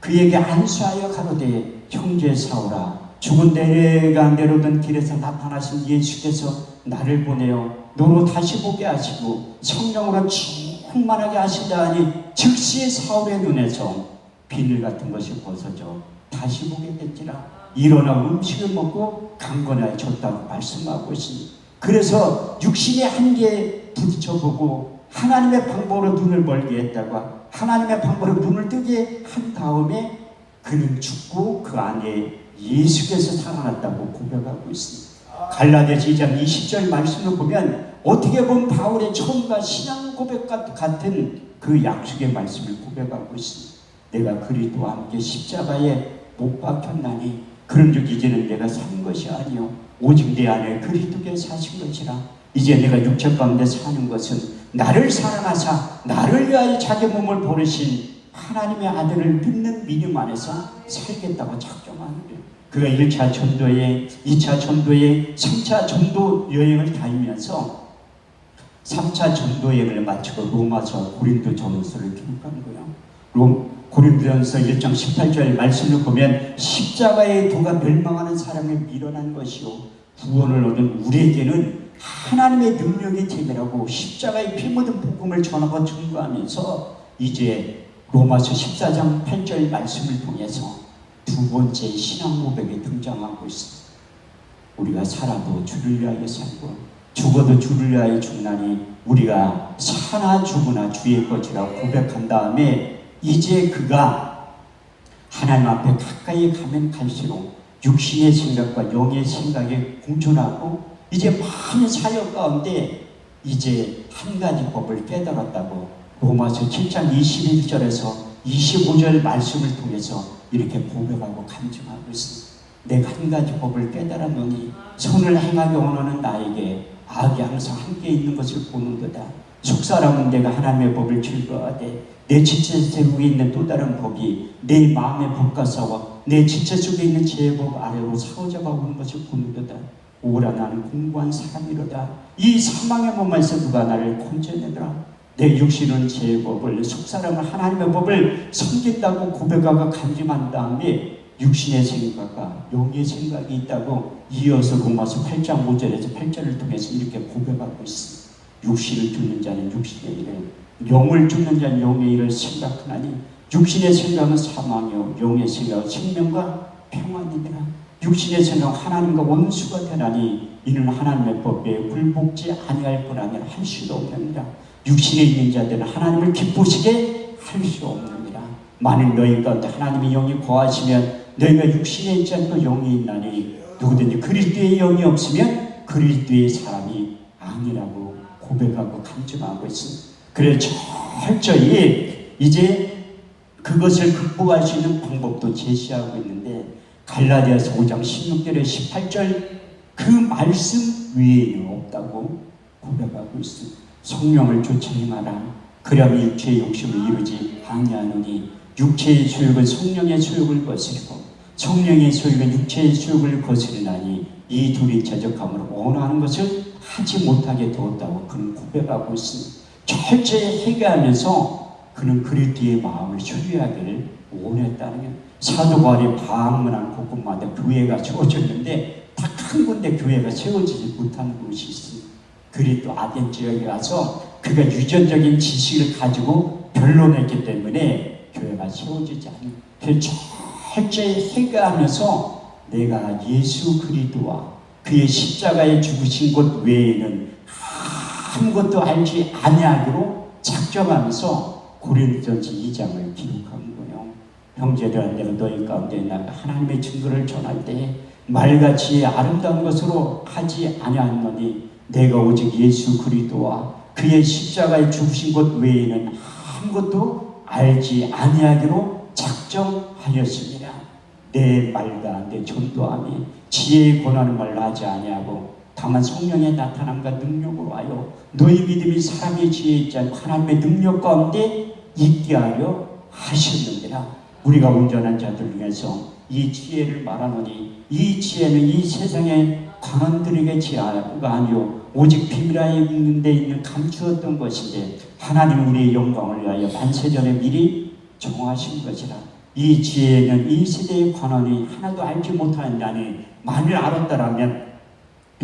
그에게 안수하여 가로되 형제 사울아 죽은 내가 내려오던 길에서 나타나신 예수께서 나를 보내어 너로 다시 보게 하시고 성령으로 충만하게 하신다 하니 즉시 사울의 눈에서 비늘 같은 것이 벗어져 다시 보게 됐지라. 일어나 음식을 먹고 강건해졌다고 말씀하고 있습니다. 그래서 육신의 한계에 부딪혀보고 하나님의 방법으로 눈을 멀게 했다가 하나님의 방법으로 눈을 뜨게 한 다음에 그는 죽고 그 안에 예수께서 살아났다고 고백하고 있습니다. 갈라디아서 2장 20절 말씀을 보면 어떻게 보면 바울의 처음과 신앙 고백 같은 그 약속의 말씀을 고백하고 있습니다. 내가 그리스도와 함께 십자가에 못 박혔나니 그런즉 이제는 내가 산 것이 아니요 오직 내 안에 그리스도께서 사신 것이라. 이제 내가 육체 가운데 사는 것은 나를 사랑하사 나를 위하여 자기 몸을 버리신 하나님의 아들을 믿는 믿음 안에서 살겠다고 작정하는 거예요. 그가 1차 전도에 2차 전도에 3차 전도 여행을 다니면서 3차 전도 여행을 마치고 로마서 고린도 전서를 기록한 거예요. 고린도전서 1장 18절 말씀을 보면 십자가의 도가 멸망하는 사람을 밀어난 것이요 구원을 얻은 우리에게는 하나님의 능력의 재미라고 십자가의 피 묻은 복음을 전하고 증거하면서 이제 로마서 14장 8절 말씀을 통해서 두 번째 신앙 고백이 등장하고 있습니다. 우리가 살아도 주를 위하여 살고 죽어도 주를 위하여 죽나니 우리가 사나 죽으나 주의 것이라고 고백한 다음에 이제 그가 하나님 앞에 가까이 가면 갈수록 육신의 생각과 영의 생각에 공존하고 이제 많은 사역 가운데 이제 한 가지 법을 깨달았다고 로마서 7장 21절에서 25절 말씀을 통해서 이렇게 고백하고 간증하고 있습니다. 내가 한 가지 법을 깨달았노니 선을 행하기 원하는 나에게 악이 항상 함께 있는 것을 보는도다. 속사람은 내가 하나님의 법을 즐거워하되 내 지체 속에 있는 또 다른 법이 내 마음의 법과 싸워 내 지체 속에 있는 죄의 법 아래로 사로잡아 오는 것을 보는도다. 오라 나는 공고한 사람이로다. 이 사망의 몸에서 누가 나를 건져내더라. 내 육신은 죄의 법을 속사람은 하나님의 법을 섬긴다고 고백하고 간증한 다음에 육신의 생각과 영의 생각이 있다고 이어서 로마서 8장 5절에서 8절을 통해서 이렇게 고백하고 있습니다. 육신을 죽는 자는 육신의 일을 영을 죽는 자는 영의 일을 생각하나니 육신의 생각은 사망이요 영의 생각은 생명과 평안이니라. 육신의 생각 하나님과 원수가 되나니 이는 하나님의 법에 굴복지 아니할 뿐 아니라 할 수도 없느니라. 육신에 있는 자들은 하나님을 기쁘시게 할 수 없느니라. 만일 너희 가운데 하나님의 영이 거하시면 너희가 육신에 있지 않고 영이 있나니 누구든지 그리스도의 영이 없으면 그리스도의 사람이 아니라고 고백하고 간증하고 있습니다. 그래서 철저히 이제 그것을 극복할 수 있는 방법도 제시하고 있는데 갈라디아서 5장 16절에 18절 그 말씀 외에는 없다고 고백하고 있습니다. 성령을 쫓아 행하라. 그럼 육체의 욕심을 이루지 아니하노니 육체의 소욕은 성령의 소욕을 거스르고 성령의 소욕은 육체의 소욕을 거스르나니 이 둘이 제적함으로 원하는 것을 하지 못하게 되었다고 그는 고백하고 있습니다. 철저히 회개하면서 그는 그리스도의 마음을 소유하기를 원했다는 게 사도 바울이 방문한 곳곳마다 교회가 세워졌는데 딱 한 군데 교회가 세워지지 못한 곳이 있습니다. 그리스도 아덴 지역에 가서 그가 유전적인 지식을 가지고 변론했기 때문에 교회가 세워지지 않는 그래서 철저히 회개하면서 내가 예수 그리스도와 그의 십자가에 죽으신 것 외에는 아무것도 알지 아니하기로 작정하면서 고린도전서 2장을 기록한 거예요. 형제들아 내가 너희 가운데 나가 하나님의 증거를 전할 때 말같이 아름다운 것으로 하지 아니하노니 내가 오직 예수 그리스도와 그의 십자가에 죽으신 것 외에는 아무것도 알지 아니하기로 작정하였습니다. 내 말과 내 전도함이 지혜의 권하는 말로 하지 아니하고 다만 성령의 나타남과 능력으로 하여 너희 믿음이 사람의 지혜에 있지 않고 하나님의 능력 가운데 있게 하려 하셨느니라. 우리가 온전한 자들 중에서 이 지혜를 말하노니 이 지혜는 이 세상의 관원들에게 지혜가 아니요 오직 비밀하에 있는 데 있는 감추었던 것인데 하나님 우리의 영광을 위하여 반세전에 미리 정하신 것이라. 이 지혜는 이 세대의 관원이 하나도 알지 못하였나니 만일 알았더라면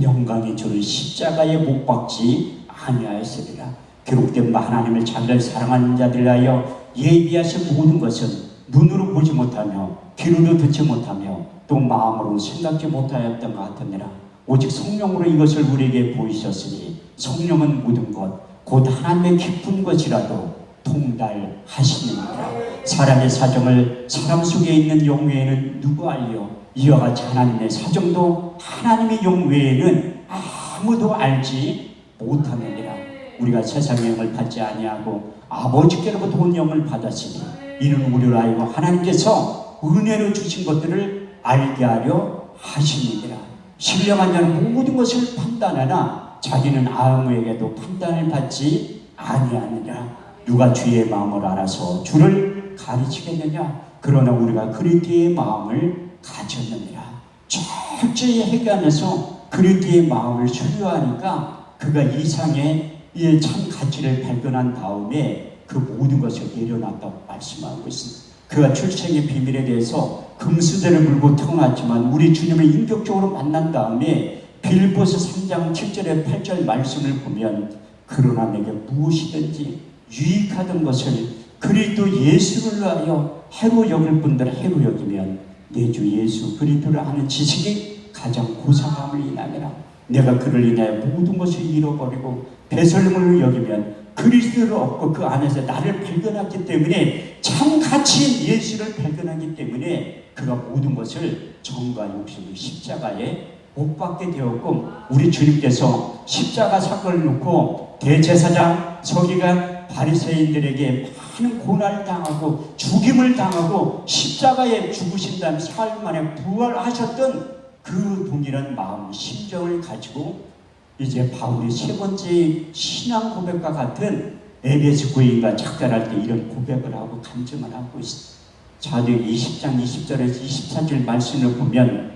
영광의 주를 십자가에 못 박지 아니하였으리라. 기록된 바 하나님을 자기를 사랑하는 자들 하여 예비하신 모든 것은 눈으로 보지 못하며 귀로 듣지 못하며 또 마음으로 생각지 못하였던 것 같으니라. 오직 성령으로 이것을 우리에게 보이셨으니 성령은 모든 것 곧 하나님의 깊은 것이라도 통달하시느니라. 사람의 사정을 사람 속에 있는 영 외에는 누구 알려? 이와 같이 하나님의 사정도 하나님의 영 외에는 아무도 알지 못하느니라. 우리가 세상의 영을 받지 아니하고 아버지께로부터 온 영을 받았으니 이는 우리로 알고 하나님께서 은혜로 주신 것들을 알게 하려 하시느니라. 신령한 자는 모든 것을 판단하나 자기는 아무에게도 판단을 받지 아니하느니라. 누가 주의 마음을 알아서 주를 가르치겠느냐? 그러나 우리가 그리스도의 마음을 가졌느니라. 철저히 회개하면서 그리스도의 마음을 소유하니까 그가 이상의 참 가치를 발견한 다음에 그 모든 것을 내려놨다고 말씀하고 있습니다. 그가 출생의 비밀에 대해서 금수대를 물고 태어났지만 우리 주님을 인격적으로 만난 다음에 빌보서 3장 7절에 8절 말씀을 보면 그러나 내게 무엇이든지 유익하던 것을 그리스도 예수를 위하여 해로 여길 분들은 해로 여기면 내 주 예수 그리스도를 아는 지식이 가장 고상함을 인하여라. 내가 그를 인하여 모든 것을 잃어버리고 배설물을 여기면 그리스도를 얻고 그 안에서 나를 발견했기 때문에 참 가치인 예수를 발견하기 때문에 그가 모든 것을 정과 욕심을 십자가에 못 박게 되었고 우리 주님께서 십자가 사건을 놓고 대제사장 서기관 바리새인들에게 많은 고난을 당하고 죽임을 당하고 십자가에 죽으신 다음에 사흘 만에 부활하셨던 그 동일한 마음 심정을 가지고 이제 바울이 세 번째 신앙 고백과 같은 에베소 교인과 작별할 때 이런 고백을 하고 간증을 하고 있습니다. 사도행 20장 20절에서 24절 말씀을 보면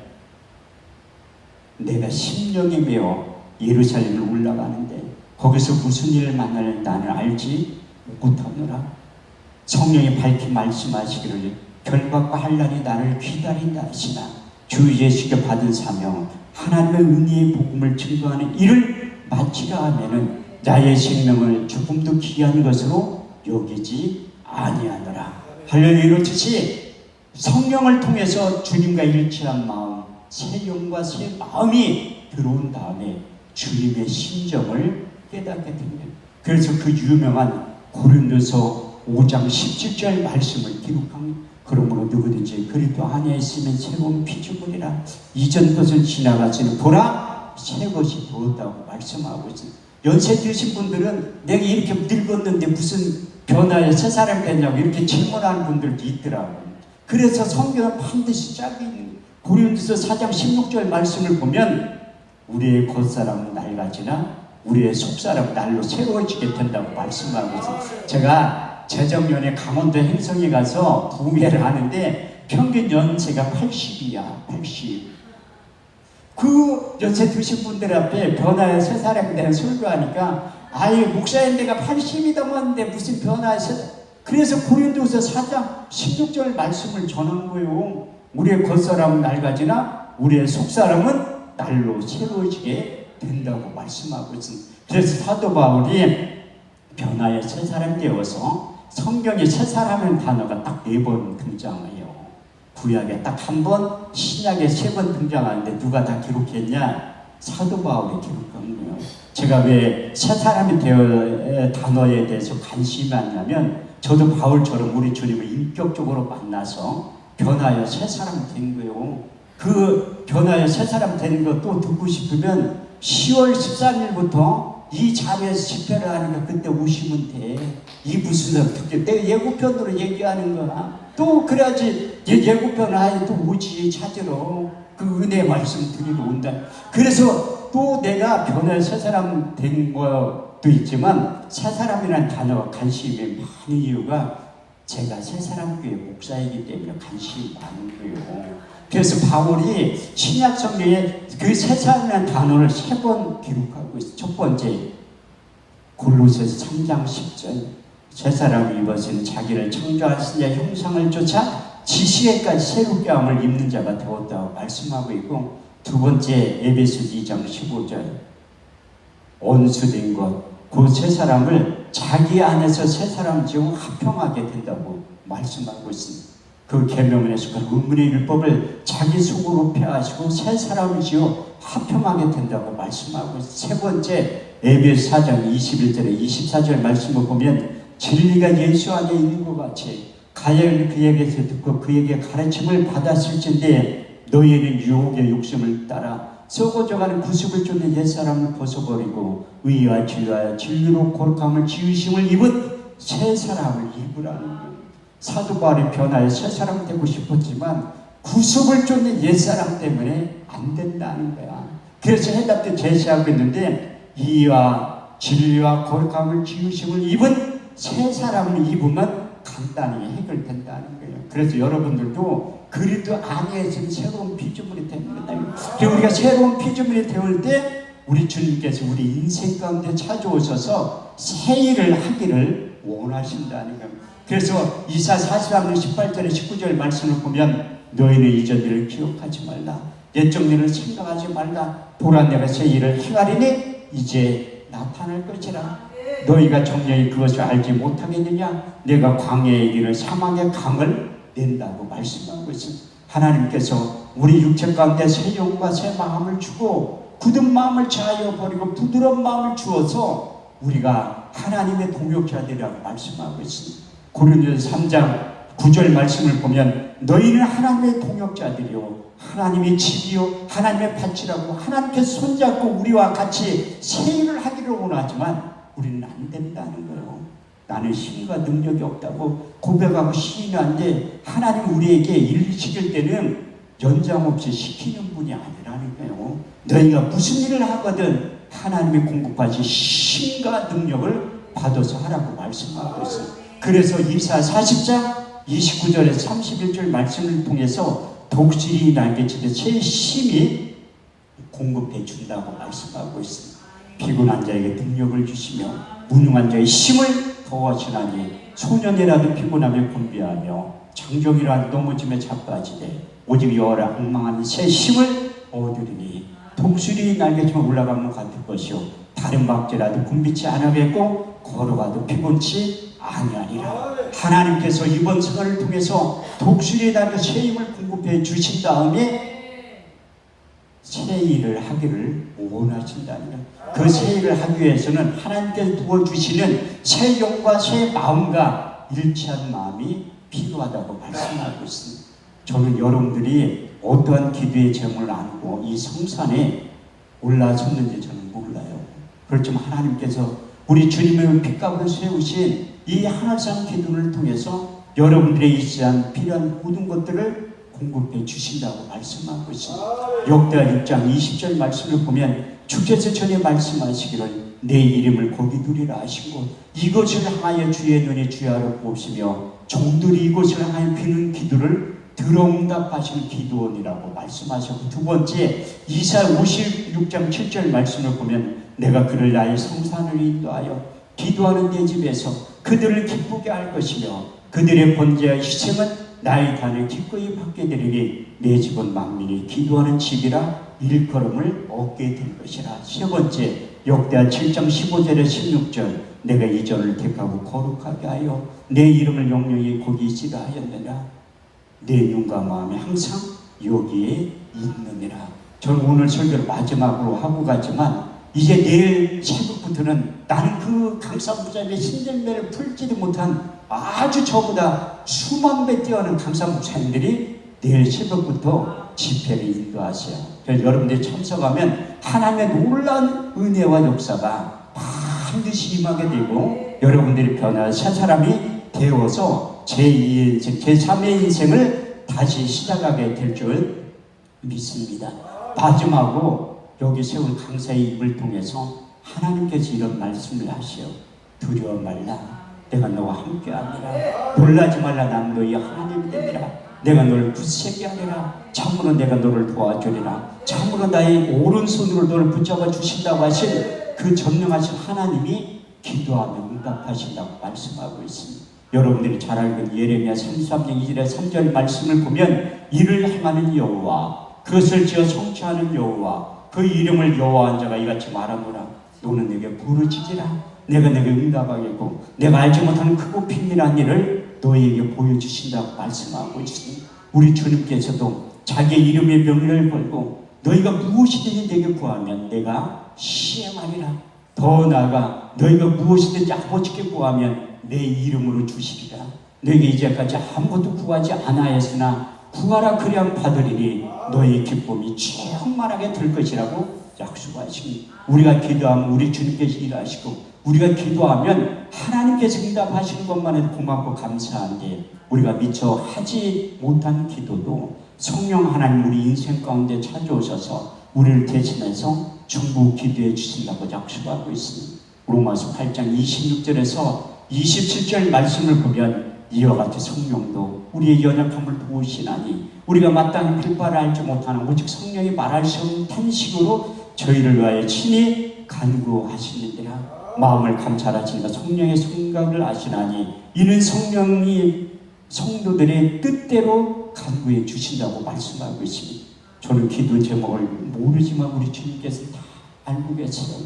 내가 심령이 메어 예루살렘을 올라가는데 거기서 무슨 일을 만나는 나는 알지 못하노라. 성령이 밝히 말씀하시기를 결박과 환난이 나를 기다린다 하시나 주 예수께 받은 사명 하나님의 은혜의 복음을 증거하는 일을 마치라 하면은 나의 생명을 조금도 귀한 것으로 여기지 아니하노라. 할렐루야. 이렇듯이 성령을 통해서 주님과 일치한 마음 새 영과 새 마음이 들어온 다음에 주님의 심정을 깨닫게 됩니다. 그래서 그 유명한 고린도서 5장 17절 말씀을 기록한 그러므로 누구든지 그리스도 안에 있으면 새로운 피조물이라 이전 것은 지나갔으니 보라 새 것이 되었다고 말씀하고 있습니다. 연세 드신 분들은 내가 이렇게 늙었는데 무슨 변화에 새 사람이 됐냐고 이렇게 질문하는 분들도 있더라고요. 그래서 성경은 반드시 짝이 있는 고린도서 4장 16절 말씀을 보면 우리의 겉사람은 낡아지나 우리의 속사람 날로 새로워지게 된다고 말씀하고 있습니다. 제가 재작년에 강원도 행성에 가서 부회를 하는데 평균 연세가 80이야. 80. 그 연세 드신 분들 앞에 변화의 새 사람에 대한 설교하니까 아예 목사인 내가 80이 넘었는데 무슨 변화의 새. 그래서 고린도서 4장 16절 말씀을 전한 거예요. 우리의 겉사람은 낡아지나 우리의 속사람은 날로 새로워지게 된다고 말씀하고 있습니다. 그래서 사도 바울이 변화의 새 사람 되어서 성경에 새 사람이라는 단어가 딱 4번 등장해요. 구약에 딱 1번, 신약에 3번 등장하는데 누가 다 기록했냐? 사도 바울이 기록한 거예요. 제가 왜 새 사람이 되어 단어에 대해서 관심이 많냐면 저도 바울처럼 우리 주님을 인격적으로 만나서 변화의 새 사람 된 거예요. 그 변화의 새 사람 된 거 또 듣고 싶으면 10월 13일부터 이 자리에서 집회를 하니까 그때 오시면 돼. 이 무슨 특히 내가 예고편으로 얘기하는 거야. 또 그래야지 예고편 아예 또 오지 찾으러 그 은혜 말씀 드리러 온다. 그래서 또 내가 변화의 새 사람 된 것도 있지만 새 사람이라는 단어가 관심이 많은 이유가 제가 새 사람 교회 목사이기 때문에 관심이 많은 거예요. 그래서 바울이 신약 성경에 그 새 사람이라는 단어를 3번 기록하고 있어요. 첫 번째 골로새서 3장 10절 새 사람을 입었으니 자기를 창조하신 자의 형상을 쫓아 지시에까지 새롭게 함을 입는 자가 되었다고 말씀하고 있고, 두 번째 에베소 2장 15절 온수된 것 그 새 사람을 자기 안에서 새 사람 지어 합평하게 된다고 말씀하고 있습니다. 그 계명에서 그 은근의 율법을 자기 속으로 폐하시고 새 사람을 지어 합평하게 된다고 말씀하고 있습니다. 세 번째 에베소 4장 21절에 24절 말씀을 보면 진리가 예수 안에 있는 것 같이 가야를 그에게서 듣고 그에게 가르침을 받았을진데 너희는 유혹의 욕심을 따라 썩어져가는 구습을 쫓는 옛사람을 벗어버리고 의와 진리와 진리로 거룩함을 지으심을 입은 새 사람을 입으라는 거예요. 사도 바울이 변화의 새 사람 되고 싶었지만 구습을 쫓는 옛사람 때문에 안 된다는 거야. 그래서 해답도 제시하고 있는데 이와 진리와 거룩함을 지으심을 입은 새 사람을 입으면 간단히 해결된다는 거예요. 그래서 여러분들도 그리스도 안에 있는 새로운 피조물이 되는 거다. 우리가 새로운 피조물이 되올 때 우리 주님께서 우리 인생 가운데 찾아오셔서 새 일을 하기를 원하신다는 겁니다. 그래서 이사 43장 18절에 19절 말씀을 보면 너희는 이전 일을 기억하지 말라. 옛적 일을 생각하지 말라. 보라 내가 새 일을 행하리니 이제 나타날 것이라. 너희가 정령이 그것을 알지 못하겠느냐? 내가 광야의 길을 사막의 강을 낸다고 말씀하고 있습니다. 하나님께서 우리 육체 가운데 새 영과 새 마음을 주고 굳은 마음을 자하여 버리고 부드러운 마음을 주어서 우리가 하나님의 동역자들이라고 말씀하고 있습니다. 고린도서 3장 9절 말씀을 보면 너희는 하나님의 동역자들이요 하나님의 집이요 하나님의 밭이라고 하나님께서 손잡고 우리와 같이 새 일을 하기를 원하지만 우리는 안 된다는 거예요. 나는 힘과 능력이 없다고 고백하고 시인하는데 하나님 우리에게 일을 시킬 때는 연장 없이 시키는 분이 아니라는 거예요. 너희가 무슨 일을 하거든 하나님의 공급하신 힘과 능력을 받아서 하라고 말씀하고 있어요. 그래서 이사 40장 29절에서 31절 말씀을 통해서 독실이 날개치듯 새 힘이 공급해 준다고 말씀하고 있습니다. 피곤한 자에게 능력을 주시며 무능한 자의 힘을 더하시나니 소년이라도 피곤하며 곤비하며 장정이라도 넘어짐에 자빠지되 오직 여호와를 앙망하는 새 힘을 얻으리니 독수리 날개처럼 올라가면 같을 것이요 다른 박쥐라도 굶비치 않으겠고 걸어가도 피곤치 아니하리라. 하나님께서 이번 생활을 통해서 독수리 날개 새 힘을 공급해 주신 다음에 새 일을 하기를 원하신다는 거예요. 그 새 일을 하기 위해서는 하나님께서 부어주시는 새 영과 새 마음과 일치한 마음이 필요하다고 말씀하고 있습니다. 저는 여러분들이 어떠한 기도의 제목을 안고 이 성산에 올라섰는지 저는 몰라요. 그렇지만 하나님께서 우리 주님의 피 가운데 세우신 이 하나상 기도를 통해서 여러분들의 일치한 필요한 모든 것들을 공급해 주신다고 말씀하고 있습니다. 역대하 6장 20절 말씀을 보면 주께서 전에 말씀하시기를 내 이름을 거기 두리라 하신 곳, 이것을 향하여 주의 눈에 주야로 보시며 종들이 이곳을 향하여 비는 기도를 들어응답하시는 기도원이라고 말씀하셨고, 두 번째 이사야 56장 7절 말씀을 보면 내가 그를 나의 성산을 인도하여 기도하는 내 집에서 그들을 기쁘게 할 것이며 그들의 번제와 희생은 나의 단을 기꺼이 받게 되리니 내 집은 만민이 기도하는 집이라 일컬음을 얻게 될 것이라. 세 번째 역대하 7장 15절에 16절 내가 이 전을 택하고 거룩하게 하여 내 이름을 영영히 거기 있으라 하였느냐. 내 눈과 마음이 항상 여기에 있느니라. 저는 오늘 설교를 마지막으로 하고 가지만 이제 내일 새벽부터는 나는 그 강사목사님의 신들매를 풀지도 못한 아주 저보다 수만 배 뛰어난 강사목사님들이 내일 새벽부터 집회를 인도하세요. 그래서 여러분들이 참석하면 하나님의 놀라운 은혜와 역사가 반드시 임하게 되고 여러분들이 변화한 새 사람이 되어서 제2의 인생, 제3의 인생을 다시 시작하게 될 줄 믿습니다. 마지막으로 여기 세운 강사의 입을 통해서 하나님께서 이런 말씀을 하시오. 두려워 말라. 내가 너와 함께하리라. 놀라지 말라. 난 너희 하나님이 되리라. 내가 너를 굳세게 하리라. 참으로 내가 너를 도와주리라. 참으로 나의 오른손으로 너를 붙잡아 주신다고 하신 그 전능하신 하나님이 기도하며 응답하신다고 말씀하고 있습니다. 여러분들이 잘 알고 예레미야 33장 2절에 3절 말씀을 보면 이를 행하는 여호와 그것을 지어 성취하는 여호와 그 이름을 여호와한 자가 이같이 말하노라. 너는 내게 부르짖으라. 내가 내게 응답하겠고 내가 알지 못하는 크고 비밀한 일을 너희에게 보여주신다고 말씀하고 있습니다. 우리 주님께서도 자기의 이름의 명예를 걸고 너희가 무엇이든지 내게 구하면 내가 시행하리라. 더 나아가 너희가 무엇이든지 아버지께 구하면 내 이름으로 주시리라. 너희가 이제까지 아무것도 구하지 않아했으나 구하라 그리하면 받으리니 너희의 기쁨이 충만하게 될 것이라고 약속하십니다. 우리가 기도하면 우리 주님께서 일하시고 우리가 기도하면 하나님께서 응답하시는 것만 해도 고맙고 감사한데 우리가 미처 하지 못한 기도도 성령 하나님 우리 인생 가운데 찾아오셔서 우리를 대신해서 전부 기도해 주신다고 약속하고 있습니다. 로마서 8장 26절에서 27절 말씀을 보면 이와 같이 성령도 우리의 연약함을 도우시나니 우리가 마땅히 빌바를 알지 못하는 오직 성령이 말할 수 없는 탄식으로 저희를 위하여 친히 간구하시느니라. 마음을 감찰하시니까 성령의 생각을 아시나니 이는 성령이 성도들의 뜻대로 간구해 주신다고 말씀하고 있습니다. 저는 기도 제목을 모르지만 우리 주님께서 다 알고 계세요.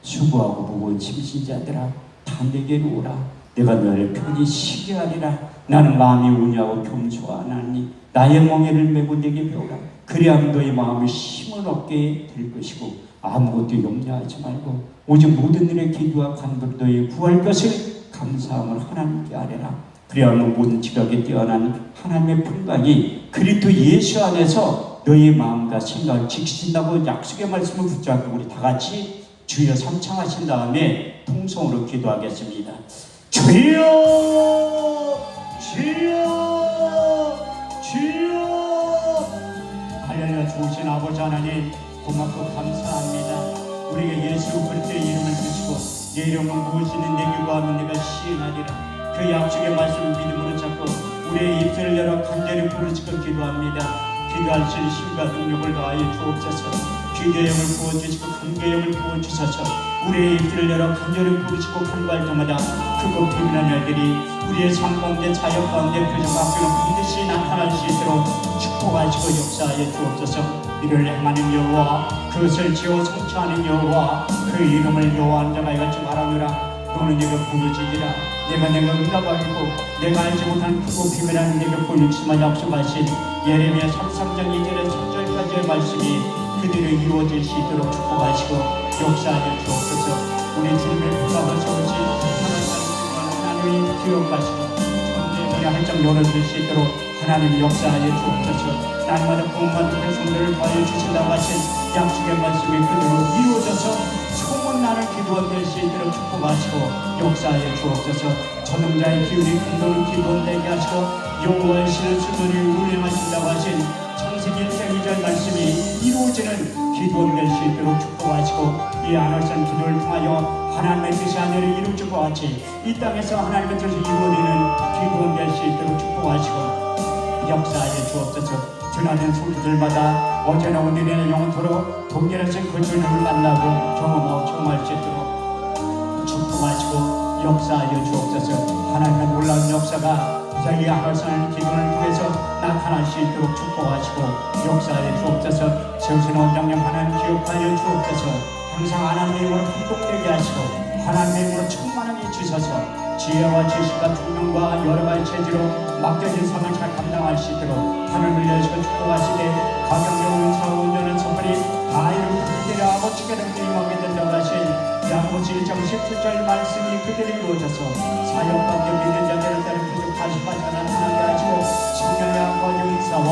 수고하고 무거운 짐진 자들아 다 내게로 오라. 내가 너를 편히 쉬게 하리라. 나는 마음이 온유하고 겸손하나니 나의 멍에를 메고 내게 배우라. 그리하면 너의 마음이 힘을 얻게 될 것이고 아무것도 염려하지 말고 오직 모든 일에 기도와 간구로 너의 구할 것을 감사함을 하나님께 아뢰라. 그리하면 모든 지각에 뛰어난 하나님의 평강이 그리스도 예수 안에서 너의 마음과 생각을 지키신다고 약속의 말씀을 붙잡고 우리 다 같이 주여 삼창하신 다음에 통성으로 기도하겠습니다. 주여 주여 주여. 할렐루야. 좋으신 아버지 하나님 고맙고 감사합니다. 우리가 예수 그리스도의 이름을 주시고 내 이름은 무엇이든 내게 구하면 내가 시행하리라. 그 약속의 말씀을 믿음으로 잡고 우리의 입술을 열어 간절히 부르짖고 기도합니다. 기도할 수 있는 힘과 능력을 더하여 주옵소서. 기도의 영을 부어주시고 간구의 영을 부어주셔서 우리의 입술을 열어 간절히 부르짖고 간구할 때마다 크고 비밀한 일들이 우리의 삶 가운데 자연 가운데 표적학교는 반드시 나타날 수 있도록 축복하시고 역사하여 주옵소서. 이를 행하는 여호와 그것을 지어 성취하는 여호와 그 이름을 여호와한 자가 이같이 말하노라. 너는 내가 부르짖으라. 내가 응답하겠고 내가 알지 못한 크고 비밀한 내게 보여주시마 약속하신 예레미야 33장 2절에 3절까지의 말씀이 그들을 이루어질 수 있도록 축복하시고 역사하여 주옵소서. 우리 주님의 부담을 적으신 하나님 기억하시고 천대문이 한장 열어줄 수 있도록 하나님 역사하여 주옵소서. 날마다 구원받은 백성들을 더하여 주신다고 하신 약속의 말씀이 그대로 이루어져서 소문나는 기도원 될 수 있도록 축복하시고 역사하여 주옵소서. 전능자의 기운이 근도는 기도원 되게 하시고 여호와의 신을 수도를 운행하신다고 하신 창세기 1장 2절 말씀이 이루어지는 기도원 될 수 있도록 축복하시고 이 아널선 기도를 통하여 하나님의 뜻이 하늘을 이루어진 것 같이 이 땅에서 하나님의 뜻이 이루어지는 기도원 될 수 있도록 축복하시고 역사하여 주옵소서. 드나든 소리들마다 어제나 오늘이나 영원토록 동일하신 그 주님을 만나고 경험하고 경험할 수 있도록 축복하시고 역사하여 주옵소서. 하나님의 놀라운 역사가 이 아널선 기도를 통해서 나타날 수 있도록 축복하시고 역사하여 주옵소서. 세우신 원장님 하나님 기억하여 주옵소서. 항상 하나님의 힘으로 풍성되게 하시고 하나님의 힘으로 충만하게 주셔서 지혜와 지식과 총명과 여러가지 체질로 맡겨진 삶을 잘 감당할 수 있도록 하늘을 여시고 축복하시되 가정적인 사고 운전은 선물이 다 이루어지게 되려 아버지께 임하게 된다고 하신 야고보서 1장 17절 말씀이 그대로 이루어져서 사역 가운데 믿는 자들을 따른 부족하신 바가 나타나게 하시고 청년의 아버지 인사와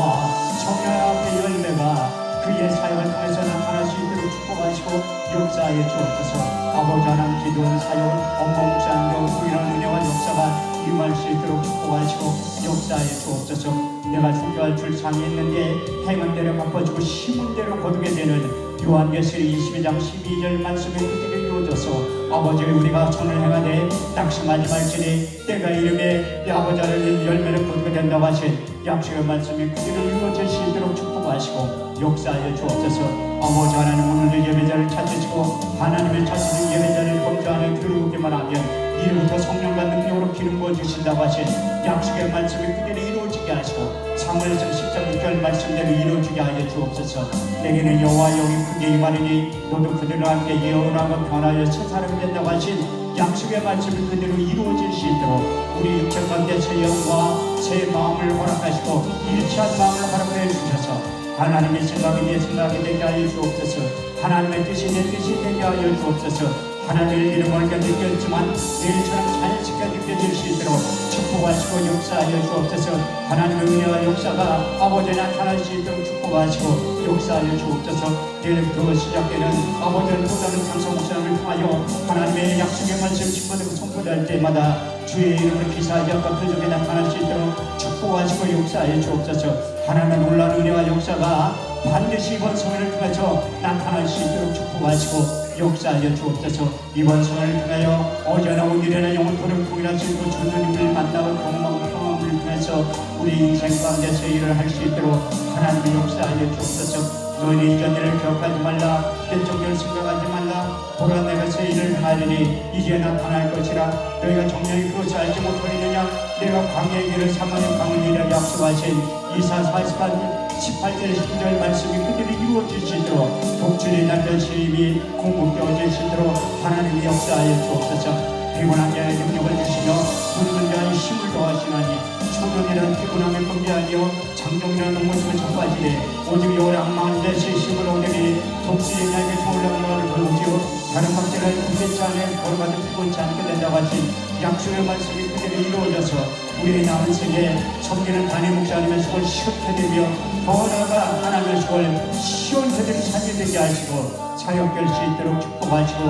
청년의 앞의 열매가 그의 사역을 통해서 나타날 수 있도록 축복하시고 역사하여 주옵소서. 아버지 하나님 기도원 사역을 엄마 목사님과 부인한 은혜와 역사가 임할 수 있도록 축복하시고 역사하여 주옵소서. 내가 존경할 줄 상이 있는데 행한 대로 갚아주고 심은 대로 거두게 되는 요한계시록 22장 12절 말씀에 그대로 이루어져서 아버지 우리가 손을 행하되 낙심하지 말지니 때가 이름에 아버지 하나님 열매를 거두게 된다고 하신 약속의 말씀이 그대로 이루어질 수 있도록 축복하시고 역사하여 주옵소서. 아버지 하나님 오늘도 예배자를 찾으시고 하나님을 찾으신 예배자를 범주 안에 들어오기만 하면 이름부터 성령과 능력으로 기름 부어주신다고 하신 약속의 말씀이 그대로 이루어지게 하시고 사무엘상 10장 6절 말씀대로 이루어지게 하여 주옵소서. 내게는 여호와 영이 크게 임하리니 너도 그들과 함께 예언하고 변하여 새 사람이 된다고 하신 약속의 말씀이 그대로 이루어질 수 있도록 우리 육체 가운데 새 영과 새 마음을 허락하시고 일치한 마음을 허락해 주셔서 하나님의 생각이 내 생각이 되게 하여 주옵소서. 하나님의 뜻이 내 뜻이 되게 하여 주옵소서. 하나님의 이름을 느꼈지만 내일처럼 자연스럽게 느껴질 수 있도록 축복하시고 역사하여 주옵소서. 하나님의 은혜와 역사가 아버지 나타날 수 있도록 축복하시고 역사하여 주옵소서. 내일부터 시작되는 아버지를 보다는 강성 목사님을 통하여 하나님의 약속의 말씀 친구들과 선포할 때마다 주의 이름을 기사하여 아까 표적에 나타날 수 있도록 축복하시고 역사하여 주옵소서. 하나님의 놀라운 은혜와 역사가 반드시 이번 성회를 통해서 나타날 수 있도록 축복하시고 역사하여 주옵소서. 이번 성회를 통하여 어제나 오늘이나 영원토록 동일하신 그 주님을 만나고 경험하고 경험을 통해서 우리 인생 가운데서 일을 할 수 있도록 하나님의 역사하여 주옵소서. 너희는 이전 일을 기억하지 말라 옛적 일을 생각하지 말라 보라 내가 새 일을 행하리니 이제 나타날 것이라 너희가 정령이 그것을 알지 못하느냐 내가 광야의 길을 사망의 강을 이라 약속하신 이사 48절 18절 19절 말씀이 그들이 이루어질 수 있도록 독출이 날던 시임이 공급되어질 수 있도록 하나님의 역사하여 주옵소서. 피곤한 자의 능력을 주시며 굶는 자의 힘을 더하시나니 초년이라는 피곤함의 본게 아니요 장정이라는 모습을 전파하시되 오직 여호와의 악마한 자의 힘을 얻으니 독수리의 날개 겨울나는 것을 보지요 다른 박제를 군대치 안에 걸어가도 피곤치 않게 된다고 하신 약속의 말씀이 그대로 이루어져서 우리의 남은 생에 섬기는 담임 목사님의 속을 시원케 되며 더 나아가 하나님의 속을 시원케 살게 되게 하시고 사역될 수 있도록 축복하시고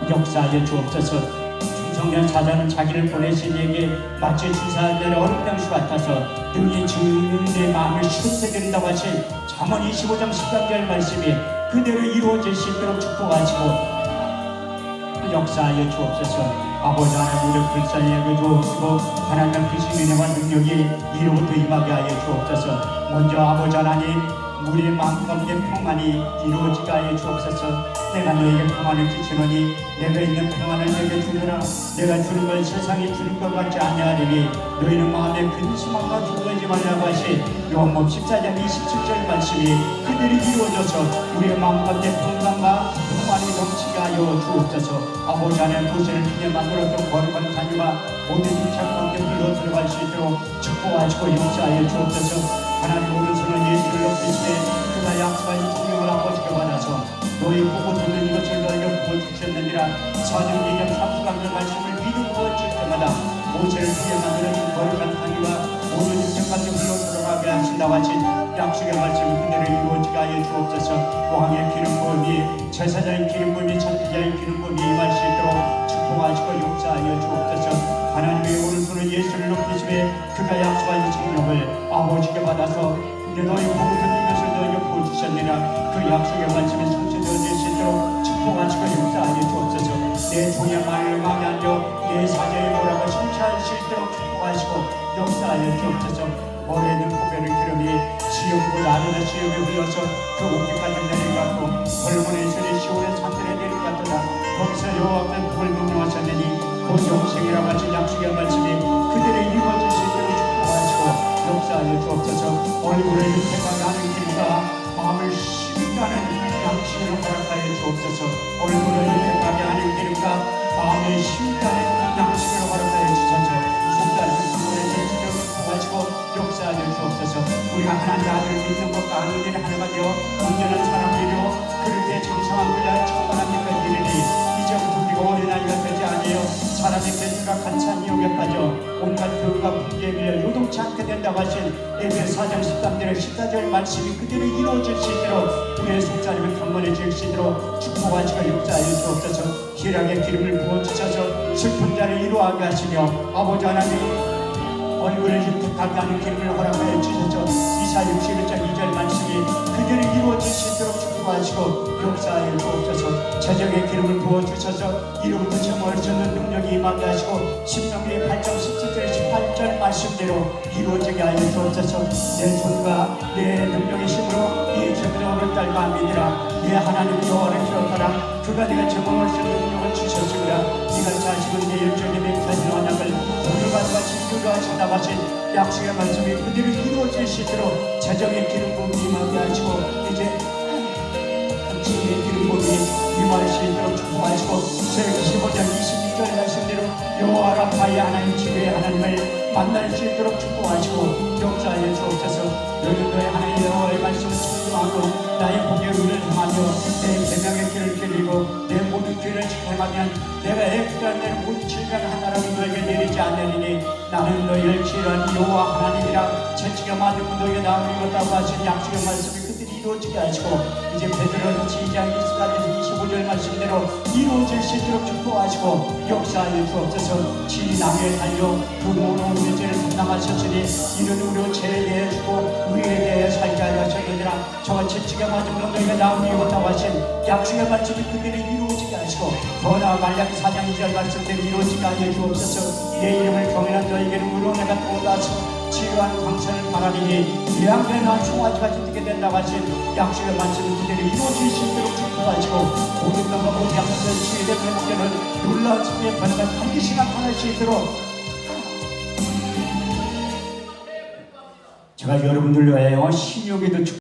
역사하여 주옵소서. 청년 사자는 자기를 보내신 이에게 마치 주사한 대로 얼음 장수 같아서 등이 지는 내 마음을 시원케 된다고 하신 잠언 25장 13절 말씀이 그대로 이루어질 수 있도록 축복하시고 역사하여 주옵소서. 아버지 하나님 우리를 불쌍히 여겨 주옵시고 하나님의 크신 은혜와 능력이 이로부터 임하게 하여 주옵소서. 먼저 아버지 하나님 우리의 마음 가운데 평안이 이루어지게 하여 주옵소서. 내가 너에게 평안을 주시노니 내가 있는 평안을 내게 주느라 내가 주는 걸 세상이 주는 것 같지 아니하리니 너희는 마음에 근심함과 두려워하지 말라고 하신 요한복음 14장 27절 말씀이 그들이 이루어져서 우리의 마음 가운데 평강과 평안이 넘치게 하여 주옵소서. 아버지 하나님 부신을 통해 만들었던 거룩한 자녀가 모든 육체 가운데 흘러 들어갈 수 있도록 축복하시고 역사하여 주옵소서. 하나님 오른손은 예수를 높이시되 그가 약속하신 성령을 아버지께 받아서 너희 보고 듣는 이것을 너희가 보고 주셨느니라. 사도행전 30강 말씀을 믿음으로 줄 때마다 모세를 통해 만들어진 거룩한 하나님과 모든 육체까지 흘러 들어가게 하신다고 하신 약속의 말씀이 그대로 이루어지게 하여 주옵소서. 왕의 기름 부음이 제사장의 기름 부음이 천지자의 기름 부음이 임할 수 있도록 축복하시고 역사하여 주옵소서. 하나님의 오른손은 예수를 높이시되 그가 약속하신 성령을 아버지께 받아서 이제 너희 모든 이것을 너희에게 부어주셨느니라. 그 약속의 말씀에 성취되어질 수 있도록 축복하시고 역사하여 주옵소서. 내 종의 말을 망하며 내 사자의 보라가 성취할 수 있도록 축복하시고 역사하여 주옵소서. 모래는 고개를 기름이 지옥으로 나누는 지옥에 흘러서 그 옥기까지 내려갔고 벌문의 소리 시온의 산들에 내려갔더라. 거기서 여호와께서 그걸 명령하셨느니 곧 영생이라 같이 약속의 말씀이 그들의 이루어질 수 있도록 축복하시고 역사하여 주옵소서. 얼굴을 윤택하게 하는 길과 마음을 심게 하는 양식을 허락하여 주옵소서. 얼굴을 윤택하게 하는 길과 마음을 심게 하는 양식을 허락하여 주소서. 속단한 성문에서 축복하시고 역사하여 주옵소서. 우리가 하나님 아들을 믿는 것과 아는 일을 하나가 되어 온전한 사람이요 그렇게 정상한 분야에 충만한 일을 이르니 이제부터 우리가 어린아이가 되지 아니하여 사람의 개수가 간찬히 여겨 빠져 온갖 교훈과 풍기에 밀려 요동치 않게 된다고 하신 에베소 4장 13절의 14절 말씀이 그대로 이루어질 수 있도록 우리의 속사람을 강건해질 수 있도록 축복하시고 역사하여 주옵소서. 희락의 기름을 부어주셔서 슬픈 자를 이루어하게 하시며 아버지 하나님 얼굴을 윤택하게 하는 기름을 허락하여 주셔서 이사 61장 2절 말씀이 그들을 이루어질 수 있도록 축복하시고 역사하여 주옵소서. 제적의 기름을 부어주셔서 이로부터 제모할 수 있는 능력이 임하게 하시고 신명기 8장 17절 18절 말씀대로 이루어지게 하여 주옵소서. 내 손과 내 능력의 힘으로 이 제물을 딸마음이니라. 내 하나님 여호와를 기억하라. 그가 네가 제공할 수 있는 능력을 주셨으므라. 네가 자식은 내 열정에 맹세하신 언약을 오늘과 같이 이루어하신다고 하신 약속의 말씀이 그대로 이루어질 수 있도록 제적의 기름 부음이 임하게 하시고 이제 기름 부음이 임할 수 있도록 축복하시고 제 15장 26절의 말씀대로 여호와라 파의 하나님 지구의 하나님을 만날 수 있도록 축복하시고 역사하여 주옵소서. 너희는 너희 하나님 여호와의 말씀을 순종하고 나의 복의 의를 행하며 내 계명의 길을 기리고 내 모든 길을 행하면 내가 애국한 내 모든 질병 하나라도 너에게 내리지 않으리니 나는 너희를 지혜로운 여호와 하나님이라 채찍에 맞으면 너희가 나을 이뤘다고 하신 약속의 말씀이 그들이 이루어지게 하시고 이제 베드로는 2장 24절 말씀대로 이루어질 수 있도록 축복하시고 역사하여 주옵소서. 진이 나무에 달려 그 모든 우리의 죄를 담당하셨으니 이는 우리로 죄에 대해 주고 우리에 대해 살게 하려 하셨느니라. 저와 채찍에 맞으면 너희가 나을 이뤘다고 하신 약속의 말씀이 그들이 이루어지게 하시고 더 나아 말라기 4장 2절 말씀대로 이루어지게 하여 주옵소서. 내 이름을 경외한 너희에게는 의로 내가 도와서 치유한 광선을 바라리니 내 앞에 난 송아지같이 뜨게 된다고 하신 약속의 말씀이 그대로 이루어질 수 있도록 축복하시고 모든 것과 모든 양성된 주의 회복되는 놀라운 승리의 변화가 반드시 나타날 수 있도록 제가 여러분들 위하여 신욕에도